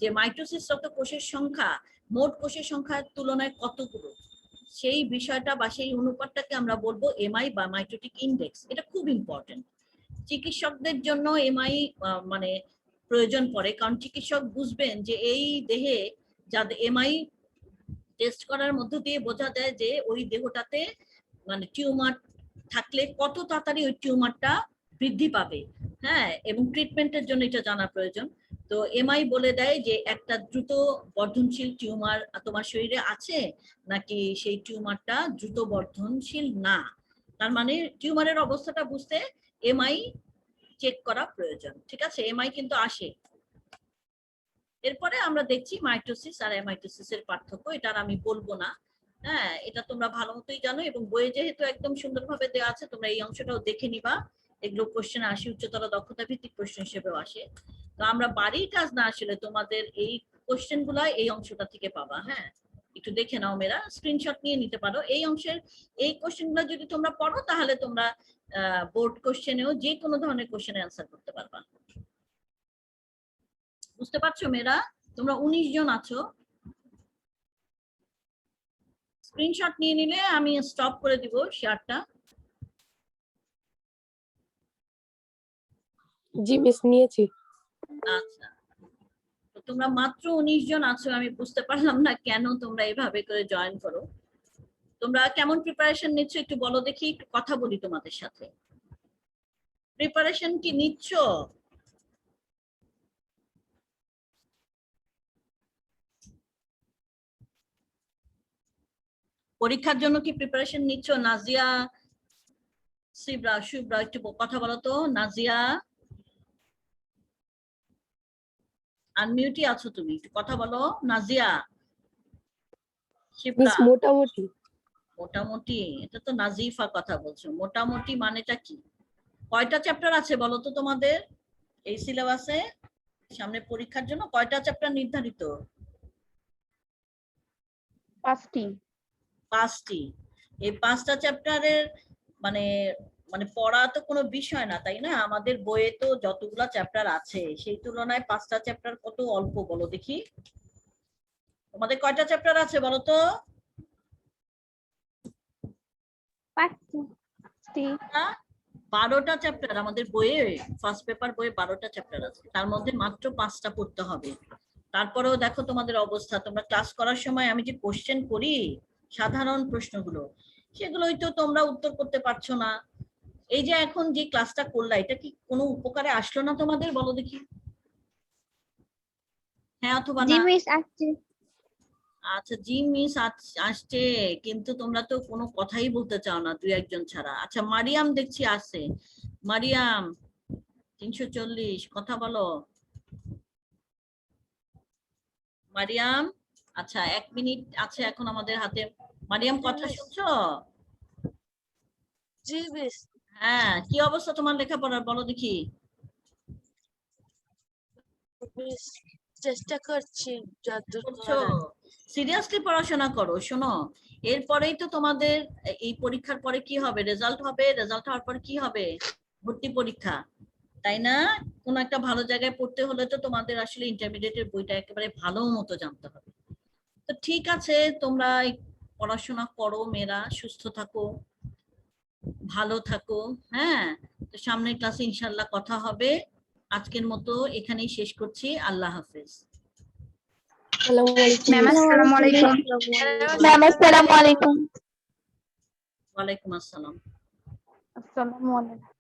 যে মাইটোসিসরত কোষের সংখ্যা মোট কোষের সংখ্যার তুলনায় কতগুলো, সেই বিষয়টা বা সেই অনুপাতটাকে আমরা বলবো এমআই বা মাইটোটিক ইন্ডেক্স। এটা খুব ইম্পর্টেন্ট। চিকিৎসকদের জন্য এমআই মানে প্রয়োজন পড়ে, কারণ চিকিৎসক বুঝবেন যে এই দেহে যাদের এমআই টেস্ট করার মধ্য দিয়ে বোঝা যায় যে ওই দেহটাতে মানে টিউমার থাকলে কত তাড়াতাড়ি ওই টিউমারটা বৃদ্ধি পাবে। হ্যাঁ, এবং ট্রিটমেন্টের জন্য এটা জানা প্রয়োজন। তো এমআই বলে দেয় যে একটা দ্রুত বর্ধনশীল টিউমার তোমার শরীরে আছে নাকি সেই টিউমারটা দ্রুত বর্ধনশীল না। তার মানে টিউমারের অবস্থাটা বুঝতে এমআই চেক করা প্রয়োজন। ঠিক আছে, এমআই কিন্তু আসে। এরপরে আমরা দেখছি মাইটোসিস আর অ্যামাইটোসিস এর পার্থক্য, এটা আর আমি বলবো না। হ্যাঁ, এটা তোমরা ভালো মতোই জানো এবং বইয়ে যেহেতু একদম সুন্দরভাবে দেওয়া আছে তোমরা এই অংশটাও দেখে নিবা। এগুলো কোশ্চেন আসে, উচ্চতর দক্ষতা ভিত্তিক প্রশ্ন হিসেবেও আসে। তো আমরা বাড়ির কাজ না আসলে তোমাদের এই কোশ্চেন গুলা এই অংশটা থেকে পাবা। হ্যাঁ, একটু দেখে নাও মেয়েরা, স্ক্রিনশট নিয়ে নিতে পারো। এই অংশের এই কোশ্চেন গুলো যদি তোমরা পড়ো তাহলে তোমরা বোর্ড কোশ্চেনেও যে কোনো ধরনের কোশ্চেনে অ্যান্সার করতে পারবা। বুঝতে পারছো মেয়েরা? তোমরা 19 জন আছো। স্ক্রিনশট নিয়ে নিলে আমি স্টপ করে দিব শেয়ারটা। জি মিস, নিয়েছি। আচ্ছা, তো তোমরা মাত্র 19 জন আছো, আমি বুঝতে পারলাম না কেন তোমরা এভাবে করে জয়েন করো। তোমরা কেমন প্রিপারেশন নিচ্ছ একটু বলো দেখি, একটু কথা বলি তোমাদের সাথে। প্রিপারেশন কি নিচ্ছ? পরীক্ষার জন্য কি প্রিপারেশন নিচ্ছ? নাজিয়া, শিবরা, শুভ্রা, একটু কথা বলো তো। নাজিয়া, আনমিউটই আছো তুমি, একটু কথা বলো। নাজিয়া, শিবরা। মিস মোটামুটি। মোটামুটি? এটা তো নাজিফা কথা বলছো, মোটামুটি মানেটা কি? কয়টা চ্যাপ্টার আছে বলো তো তোমাদের এই সিলেবাসে? সামনে পরীক্ষার জন্য কয়টা চ্যাপ্টার নির্ধারিত? 5টি। 5টি। এই 5টা চ্যাপ্টারের মানে মানে পড়া তো কোনো বিষয় না, তাই না? আমাদের বইয়ে তো যতগুলা চ্যাপ্টার আছে সেই তুলনায় 5টা চ্যাপ্টার কত অল্প বলো দেখি। তোমাদের কয়টা চ্যাপ্টার আছে বলো তো? 5টি। 12টা চ্যাপ্টার আমাদের বইয়ে, ফার্স্ট পেপার বইয়ে 12টা চ্যাপ্টার আছে, তার মধ্যে মাত্র 5টা পড়তে হবে। তারপরেও দেখো তোমাদের অবস্থা, তোমরা ক্লাস করার সময় আমি যে কোশ্চেন করি সাধারণ প্রশ্নগুলো, সেগুলোই তো তোমরা উত্তর করতে পারছো না। এই যে এখন যে ক্লাসটা করলা, এটা কি কোনো উপকারে আসলো না তোমাদের বলো দেখি? হ্যাঁ অথবা জি না? মিস, আসছে। আচ্ছা, জি মিস আসছে, কিন্তু তোমরা তো কোনো কথাই বলতে চাও না দুই একজন ছাড়া। আচ্ছা, মারিয়াম দেখছি আসছে। মারিয়াম 340, কথা বলো মারিয়াম। আচ্ছা, 1 মিনিট আছে এখন আমাদের হাতে। মারিয়াম কথা শুনছো? জি মিস। হ্যাঁ, কি অবস্থা তোমার লেখাপড়ার বলো দেখি? মিস চেষ্টা করছি যতদূর করছো? পারার। সিরিয়াসলি পড়াশোনা করো। শোনো, এরপরেই তো তোমাদের এই পরীক্ষার পরে কি হবে, রেজাল্ট হবে। রেজাল্ট হওয়ার পর কি হবে? ভর্তি পরীক্ষা, তাই না? কোন একটা ভালো জায়গায় পড়তে হলে তো তোমাদের আসলে ইন্টারমিডিয়েটের বইটা একেবারে ভালো মতো জানতে হবে। তো ঠিক আছে, তোমরা পড়াশোনা করো মেয়েরা, সুস্থ থাকো, ভালো থাকো। হ্যাঁ, তো সামনের ক্লাসে ইনশাল্লাহ কথা হবে। আজকের মতো এখানেই শেষ করছি। আল্লাহ হাফেজ। আসসালামু আলাইকুম ম্যাম মিস। আসসালামু আলাইকুম। ম্যাম আসসালামু আলাইকুম। ওয়ালাইকুম আসসালাম। আসসালামু আলাইকুম।